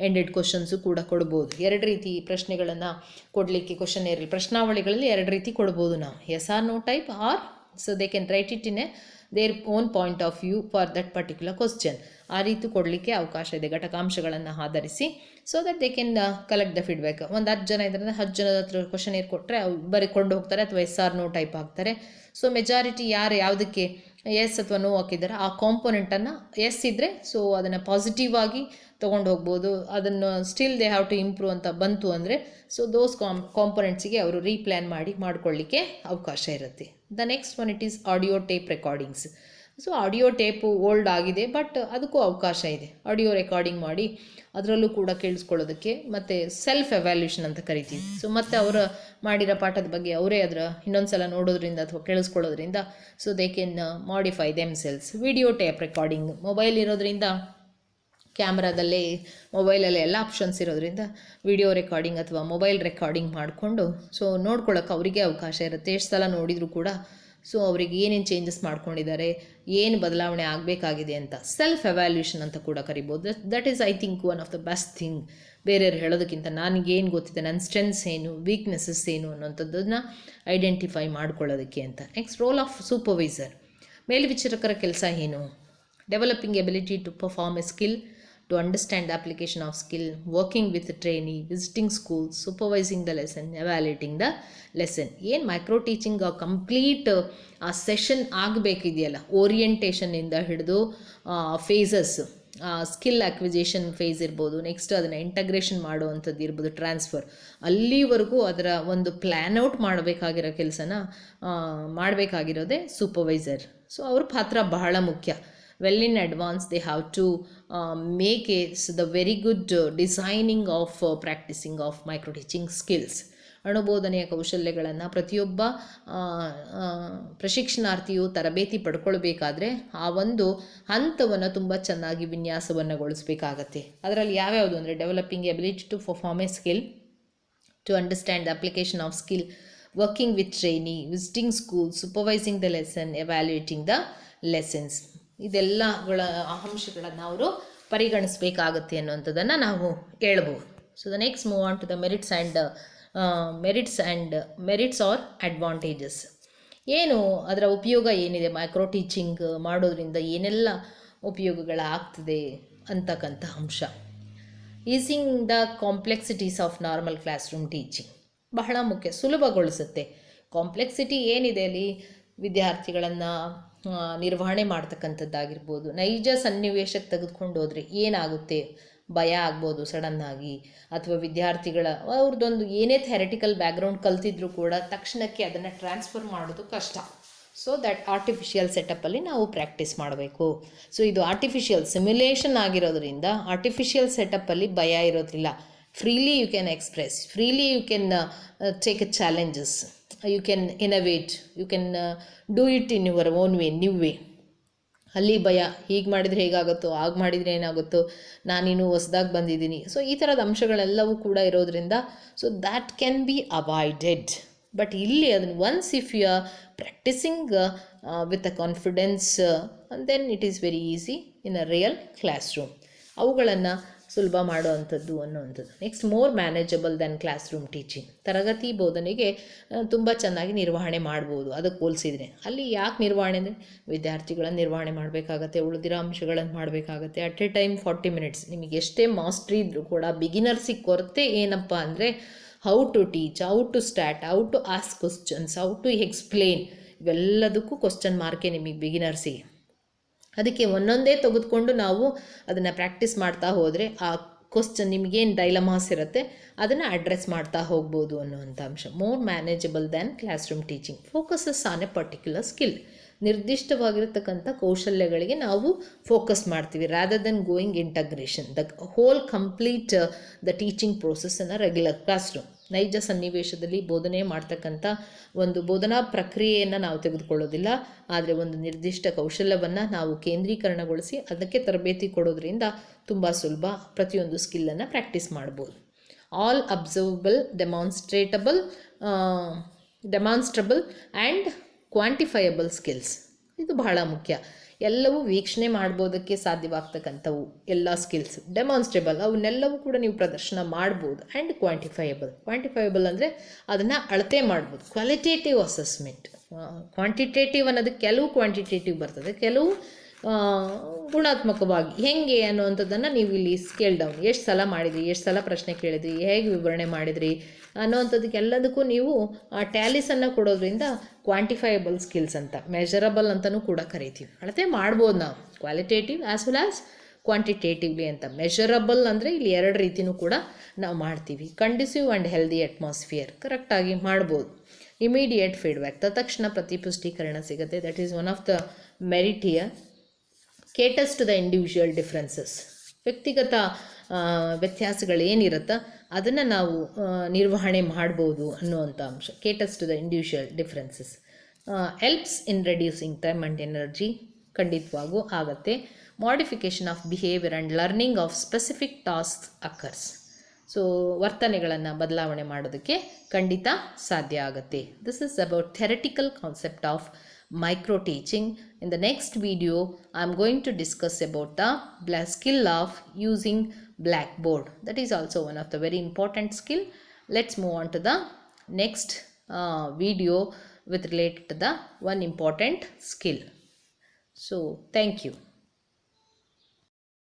ended questions ಕೂಡ ಕೊಡ್ಬೋದು. ಎರಡು ರೀತಿ ಪ್ರಶ್ನೆಗಳನ್ನು ಕೊಡಲಿಕ್ಕೆ ಕ್ವಶನೇರಲ್ಲಿ ಪ್ರಶ್ನಾವಳಿಗಳಲ್ಲಿ ಎರಡು ರೀತಿ ಕೊಡ್ಬೋದು ನಾವು, yes or no type or so they can write it in a their own point of view for that particular question. ಆ ರೀತಿ ಕೊಡಲಿಕ್ಕೆ ಅವಕಾಶ ಇದೆ ಘಟಕಾಂಶಗಳನ್ನು ಆಧರಿಸಿ. So that they can collect the feedback. ಒಂದು 10 ಜನ ಇದ್ದರೆ 10 ಜನದ ಹತ್ರ ಕ್ವಶನೇರ್ ಕೊಟ್ಟರೆ ಬರೀಕೊಂಡು ಹೋಗ್ತಾರೆ ಅಥವಾ ಎಸ್ ಆರ್ ನೋ ಟೈಪ್ ಹಾಕ್ತಾರೆ. ಸೊ ಮೆಜಾರಿಟಿ ಯಾರು ಯಾವುದಕ್ಕೆ ಎಸ್ ಅಥವಾ ನೋ ಹಾಕಿದ್ದಾರೆ ಆ ಕಾಂಪೊನೆಂಟನ್ನು ಎಸ್ ಇದ್ದರೆ ಸೊ ಅದನ್ನು ಪಾಸಿಟಿವ್ ಆಗಿ ತೊಗೊಂಡು ಹೋಗ್ಬೋದು. ಅದನ್ನು still they have to improve ಅಂತ ಬಂತು ಅಂದರೆ ಸೊ ದೋಸ್ ಕಾಂಪೊನೆಂಟ್ಸಿಗೆ ಅವರು ರೀಪ್ಲ್ಯಾನ್ ಮಾಡಿಕೊಳ್ಳಿಕ್ಕೆ ಅವಕಾಶ ಇರುತ್ತೆ. The next one it is audio tape recordings. So audio tape old ಆಗಿದೆ, ಬಟ್ ಅದಕ್ಕೂ ಅವಕಾಶ ಇದೆ. ಆಡಿಯೋ ರೆಕಾರ್ಡಿಂಗ್ ಮಾಡಿ ಅದರಲ್ಲೂ ಕೂಡ ಕೇಳಿಸ್ಕೊಳ್ಳೋದಕ್ಕೆ, ಮತ್ತು ಸೆಲ್ಫ್ ಎವ್ಯಾಲ್ಯೂಷನ್ ಅಂತ ಕರಿತೀವಿ. ಸೊ ಮತ್ತು ಅವರ ಮಾಡಿರೋ ಪಾಠದ ಬಗ್ಗೆ ಅವರೇ ಅದರ ಇನ್ನೊಂದು ಸಲ ನೋಡೋದ್ರಿಂದ ಅಥವಾ ಕೇಳಿಸ್ಕೊಳ್ಳೋದ್ರಿಂದ so they can modify themselves. Video tape recording, mobile ಇರೋದ್ರಿಂದ ಕ್ಯಾಮ್ರಾದಲ್ಲೇ ಮೊಬೈಲಲ್ಲೇ ಎಲ್ಲ ಆಪ್ಷನ್ಸ್ ಇರೋದ್ರಿಂದ ವಿಡಿಯೋ ರೆಕಾರ್ಡಿಂಗ್ ಅಥವಾ ಮೊಬೈಲ್ ರೆಕಾರ್ಡಿಂಗ್ ಮಾಡಿಕೊಂಡು ಸೊ ನೋಡ್ಕೊಳ್ಳೋಕೆ ಅವರಿಗೆ ಅವಕಾಶ ಇರುತ್ತೆ. ಎಷ್ಟು ಸಲ ನೋಡಿದರೂ ಕೂಡ ಸೊ ಅವರಿಗೆ ಏನೇನು ಚೇಂಜಸ್ ಮಾಡ್ಕೊಂಡಿದ್ದಾರೆ, ಏನು ಬದಲಾವಣೆ ಆಗಬೇಕಾಗಿದೆ ಅಂತ ಸೆಲ್ಫ್ ಎವ್ಯಾಲ್ಯೂಷನ್ ಅಂತ ಕೂಡ ಕರಿಬೋದು. That is I think one of the best thing. ಬೇರೆಯವ್ರು ಹೇಳೋದಕ್ಕಿಂತ ನನಗೇನು ಗೊತ್ತಿದೆ, ನನ್ನ ಸ್ಟ್ರೆಂತ್ಸ್ ಏನು, ವೀಕ್ನೆಸ್ಸಸ್ ಏನು ಅನ್ನೋಂಥದ್ದನ್ನು ಐಡೆಂಟಿಫೈ ಮಾಡ್ಕೊಳ್ಳೋದಕ್ಕೆ ಅಂತ. Next, role of supervisor. ಮೇಲ್ವಿಚಾರಕರ ಕೆಲಸ ಏನು? Developing ability to perform a skill, to understand the application of skill, working with the trainee, visiting schools, supervising the lesson, evaluating the lesson. ಏನು ಮೈಕ್ರೋ ಟೀಚಿಂಗ್ ಕಂಪ್ಲೀಟ್ ಆ ಸೆಷನ್ ಆಗಬೇಕಿದೆಯಲ್ಲ, ಓರಿಯೆಂಟೇಷನಿಂದ ಹಿಡಿದು ಫೇಸಸ್, ಸ್ಕಿಲ್ ಅಕ್ವಿಜೇಷನ್ ಫೇಸ್ ಇರ್ಬೋದು, ನೆಕ್ಸ್ಟ್ ಅದನ್ನು ಇಂಟಗ್ರೇಷನ್ ಮಾಡುವಂಥದ್ದು ಇರ್ಬೋದು, ಟ್ರಾನ್ಸ್ಫರ್, ಅಲ್ಲಿವರೆಗೂ ಅದರ ಒಂದು ಪ್ಲ್ಯಾನ್ ಔಟ್ ಮಾಡಬೇಕಾಗಿರೋ ಕೆಲಸನ ಮಾಡಬೇಕಾಗಿರೋದೇ ಸೂಪರ್ವೈಸರ್. ಸೊ ಅವ್ರ ಪಾತ್ರ ಬಹಳ ಮುಖ್ಯ. Well in advance they have to make the very good designing of practicing of micro teaching skills. ಅಣುಬೋಧನೆಯ ಕೌಶಲ್ಯಗಳನ್ನು ಪ್ರತಿಯೊಬ್ಬ ಪ್ರಶಿಕ್ಷಣಾರ್ಥಿಯು ತರಬೇತಿ ಪಡ್ಕೊಳ್ಬೇಕಾದ್ರೆ ಆ ಒಂದು ಹಂತವನ್ನು ತುಂಬ ಚೆನ್ನಾಗಿ ವಿನ್ಯಾಸವನ್ನುಗೊಳಿಸಬೇಕಾಗತ್ತೆ. ಅದರಲ್ಲಿ ಯಾವ್ಯಾವುದು ಅಂದರೆ developing ability to perform a skill, to understand the application of skill, working with trainee, visiting school, supervising the lesson, evaluating the lessons. ಇದೆಲ್ಲಗಳ ಅಂಶಗಳನ್ನು ಅವರು ಪರಿಗಣಿಸಬೇಕಾಗತ್ತೆ ಅನ್ನುವಂಥದ್ದನ್ನು ನಾವು ಹೇಳ್ಬೋದು. So the next move on to the merits or advantages. ಏನು ಅದರ ಉಪಯೋಗ ಏನಿದೆ, ಮೈಕ್ರೋ ಟೀಚಿಂಗ್ ಮಾಡೋದ್ರಿಂದ ಏನೆಲ್ಲ ಉಪಯೋಗಗಳಾಗ್ತದೆ ಅಂತಕ್ಕಂಥ ಅಂಶ. Easing the complexities of normal class room teaching ಬಹಳ ಮುಖ್ಯ, ಸುಲಭಗೊಳಿಸುತ್ತೆ. ಕಾಂಪ್ಲೆಕ್ಸಿಟಿ ಏನಿದೆ ಅಲ್ಲಿ ವಿದ್ಯಾರ್ಥಿಗಳನ್ನು ನಿರ್ವಹಣೆ ಮಾಡ್ತಕ್ಕಂಥದ್ದಾಗಿರ್ಬೋದು. ನೈಜ ಸನ್ನಿವೇಶಕ್ಕೆ ತೆಗೆದುಕೊಂಡು ಹೋದರೆ ಏನಾಗುತ್ತೆ, ಭಯ ಆಗ್ಬೋದು ಸಡನ್ನಾಗಿ, ಅಥವಾ ವಿದ್ಯಾರ್ಥಿಗಳ ಅವ್ರದ್ದೊಂದು ಏನೇ ಥೆರಟಿಕಲ್ ಬ್ಯಾಕ್ಗ್ರೌಂಡ್ ಕಲ್ತಿದ್ರೂ ಕೂಡ ತಕ್ಷಣಕ್ಕೆ ಅದನ್ನು ಟ್ರಾನ್ಸ್ಫರ್ ಮಾಡೋದು ಕಷ್ಟ. ಸೊ ದಟ್ ಆರ್ಟಿಫಿಷಿಯಲ್ ಸೆಟಪ್ಪಲ್ಲಿ ನಾವು ಪ್ರಾಕ್ಟೀಸ್ ಮಾಡಬೇಕು. ಸೊ ಇದು ಆರ್ಟಿಫಿಷಿಯಲ್ ಸಿಮ್ಯುಲೇಷನ್ ಆಗಿರೋದ್ರಿಂದ ಆರ್ಟಿಫಿಷಿಯಲ್ ಸೆಟಪ್ಪಲ್ಲಿ ಭಯ ಇರೋದಿಲ್ಲ. Freely you can express, freely you can take a challenges, you can innovate, you can do it in your own way, new way. ಅಲ್ಲಿ ಭಯ, ಹೀಗೆ ಮಾಡಿದರೆ ಹೇಗಾಗುತ್ತೋ, ಹಾಗೆ ಮಾಡಿದರೆ ಏನಾಗುತ್ತೋ, ನಾನಿನ್ನೂ ಹೊಸ್ದಾಗಿ ಬಂದಿದ್ದೀನಿ. ಸೊ ಈ ಥರದ ಅಂಶಗಳೆಲ್ಲವೂ ಕೂಡ ಇರೋದ್ರಿಂದ so that can be avoided. But ಇಲ್ಲಿ ಅದನ್ನು once if you are practising with a confidence then it is very easy in a real class room. ಅವುಗಳನ್ನು ಸುಲಭ ಮಾಡುವಂಥದ್ದು ಅನ್ನುವಂಥದ್ದು. Next, more manageable then class room teaching. ತರಗತಿ ಬೋಧನೆಗೆ ತುಂಬ ಚೆನ್ನಾಗಿ ನಿರ್ವಹಣೆ ಮಾಡ್ಬೋದು ಅದಕ್ಕೆ ಹೋಲಿಸಿದರೆ. ಅಲ್ಲಿ ಯಾಕೆ ನಿರ್ವಹಣೆ ಅಂದರೆ ವಿದ್ಯಾರ್ಥಿಗಳನ್ನು ನಿರ್ವಹಣೆ ಮಾಡಬೇಕಾಗತ್ತೆ, ಉಳಿದಿರೋ ಅಂಶಗಳನ್ನು ಮಾಡಬೇಕಾಗತ್ತೆ. At a time 40 minutes. ನಿಮಗೆ ಎಷ್ಟೇ ಮಾಸ್ಟ್ರಿ ಇದ್ದರೂ ಕೂಡ ಬಿಗಿನರ್ಸಿಗೆ ಕೊರತೆ ಏನಪ್ಪ ಅಂದರೆ how to teach, how to start, how to ask questions, how to explain, ಇವೆಲ್ಲದಕ್ಕೂ ಕ್ವಶನ್ ಮಾರ್ಕೆ ನಿಮಗೆ ಬಿಗಿನರ್ಸಿಗೆ. ಅದಕ್ಕೆ ಒಂದೊಂದೇ ತೆಗೆದುಕೊಂಡು ನಾವು ಅದನ್ನು ಪ್ರಾಕ್ಟೀಸ್ ಮಾಡ್ತಾ ಹೋದರೆ ಆ ಕ್ವಶನ್ ನಿಮಗೇನು ಡೈಲಮಾಸ್ ಇರುತ್ತೆ ಅದನ್ನು ಅಡ್ರೆಸ್ ಮಾಡ್ತಾ ಹೋಗ್ಬೋದು ಅನ್ನುವಂಥ ಅಂಶ. More manageable than class room teaching. Focuses on a particular skill. ನಿರ್ದಿಷ್ಟವಾಗಿರ್ತಕ್ಕಂಥ ಕೌಶಲ್ಯಗಳಿಗೆ ನಾವು ಫೋಕಸ್ ಮಾಡ್ತೀವಿ rather than going integration the whole complete the teaching process in a regular class room. ನೈಜ ಸನ್ನಿವೇಶದಲ್ಲಿ ಬೋಧನೆ ಮಾಡ್ತಕ್ಕಂಥ ಒಂದು ಬೋಧನಾ ಪ್ರಕ್ರಿಯೆಯನ್ನು ನಾವು ತೆಗೆದುಕೊಳ್ಳೋದಿಲ್ಲ, ಆದರೆ ಒಂದು ನಿರ್ದಿಷ್ಟ ಕೌಶಲ್ಯವನ್ನು ನಾವು ಕೇಂದ್ರೀಕರಣಗೊಳಿಸಿ ಅದಕ್ಕೆ ತರಬೇತಿ ಕೊಡೋದ್ರಿಂದ ತುಂಬ ಸುಲಭ ಪ್ರತಿಯೊಂದು ಸ್ಕಿಲ್ಲನ್ನು ಪ್ರಾಕ್ಟೀಸ್ ಮಾಡ್ಬೋದು. All observable, demonstrable and quantifiable skills. ಇದು ಬಹಳ ಮುಖ್ಯ. ಎಲ್ಲವೂ ವೀಕ್ಷಣೆ ಮಾಡ್ಬೋದಕ್ಕೆ ಸಾಧ್ಯವಾಗ್ತಕ್ಕಂಥವು ಎಲ್ಲ ಸ್ಕಿಲ್ಸ್. ಡೆಮಾನ್ಸ್ಟ್ರೇಬಲ್, ಅವನ್ನೆಲ್ಲವೂ ಕೂಡ ನೀವು ಪ್ರದರ್ಶನ ಮಾಡ್ಬೋದು. ಆ್ಯಂಡ್ ಕ್ವಾಂಟಿಫೈಯಬಲ್ ಅಂದರೆ ಅದನ್ನು ಅಳತೆ ಮಾಡ್ಬೋದು. Qualitative assessment. ಕ್ವಾಂಟಿಟೇಟಿವ್ ಅನ್ನೋದಕ್ಕೆ ಕೆಲವು ಕ್ವಾಂಟಿಟೇಟಿವ್ ಬರ್ತದೆ, ಕೆಲವು ಗುಣಾತ್ಮಕವಾಗಿ ಹೇಗೆ ಅನ್ನುವಂಥದ್ದನ್ನು ನೀವು ಇಲ್ಲಿ ಸ್ಕೇಲ್ ಡೌನ್, ಎಷ್ಟು ಸಲ ಮಾಡಿದ್ರಿ, ಎಷ್ಟು ಸಲ ಪ್ರಶ್ನೆ ಕೇಳಿದ್ರಿ, ಹೇಗೆ ವಿವರಣೆ ಮಾಡಿದ್ರಿ ಅನ್ನೋವಂಥದ್ದಕ್ಕೆ ಎಲ್ಲದಕ್ಕೂ ನೀವು ಟ್ಯಾಲೀಸನ್ನು ಕೊಡೋದ್ರಿಂದ ಕ್ವಾಂಟಿಫೈಯಬಲ್ ಸ್ಕಿಲ್ಸ್ ಅಂತ, ಮೆಜರಬಲ್ ಅಂತಲೂ ಕೂಡ ಕರಿತೀವಿ. ಅಳತೆ ಮಾಡ್ಬೋದು ನಾವು qualitative as well as quantitatively ಅಂತ. ಮೆಜರಬಲ್ ಅಂದರೆ ಇಲ್ಲಿ 2 ರೀತಿಯೂ ಕೂಡ ನಾವು ಮಾಡ್ತೀವಿ. ಕಂಡ್ಯೂಸಿವ್ ಆ್ಯಂಡ್ ಹೆಲ್ದಿ ಅಟ್ಮಾಸ್ಫಿಯರ್, ಕರೆಕ್ಟಾಗಿ ಮಾಡ್ಬೋದು. ಇಮಿಡಿಯೇಟ್ ಫೀಡ್ಬ್ಯಾಕ್, ತತ್ಕ್ಷಣ ಪ್ರತಿಪುಷ್ಟೀಕರಣ ಸಿಗುತ್ತೆ. That is one of the merit here. Caters to the individual differences. ವ್ಯಕ್ತಿಗತ ವ್ಯತ್ಯಾಸಗಳೇನಿರುತ್ತೋ ಅದನ್ನು ನಾವು ನಿರ್ವಹಣೆ ಮಾಡ್ಬೋದು ಅನ್ನುವಂಥ ಅಂಶ. Caters to the individual differences. Helps in reducing time and energy, ಖಂಡಿತವಾಗೂ ಆಗುತ್ತೆ. Modification of behaviour and learning of specific task occurs. So ವರ್ತನೆಗಳನ್ನು ಬದಲಾವಣೆ ಮಾಡೋದಕ್ಕೆ ಖಂಡಿತ ಸಾಧ್ಯ ಆಗುತ್ತೆ. This is about theoretical concept of micro teaching. In the next video I am going to discuss about the skill of using blackboard. That is also one of the very important skill. Let's move on to the next video with related to the one important skill. So thank you.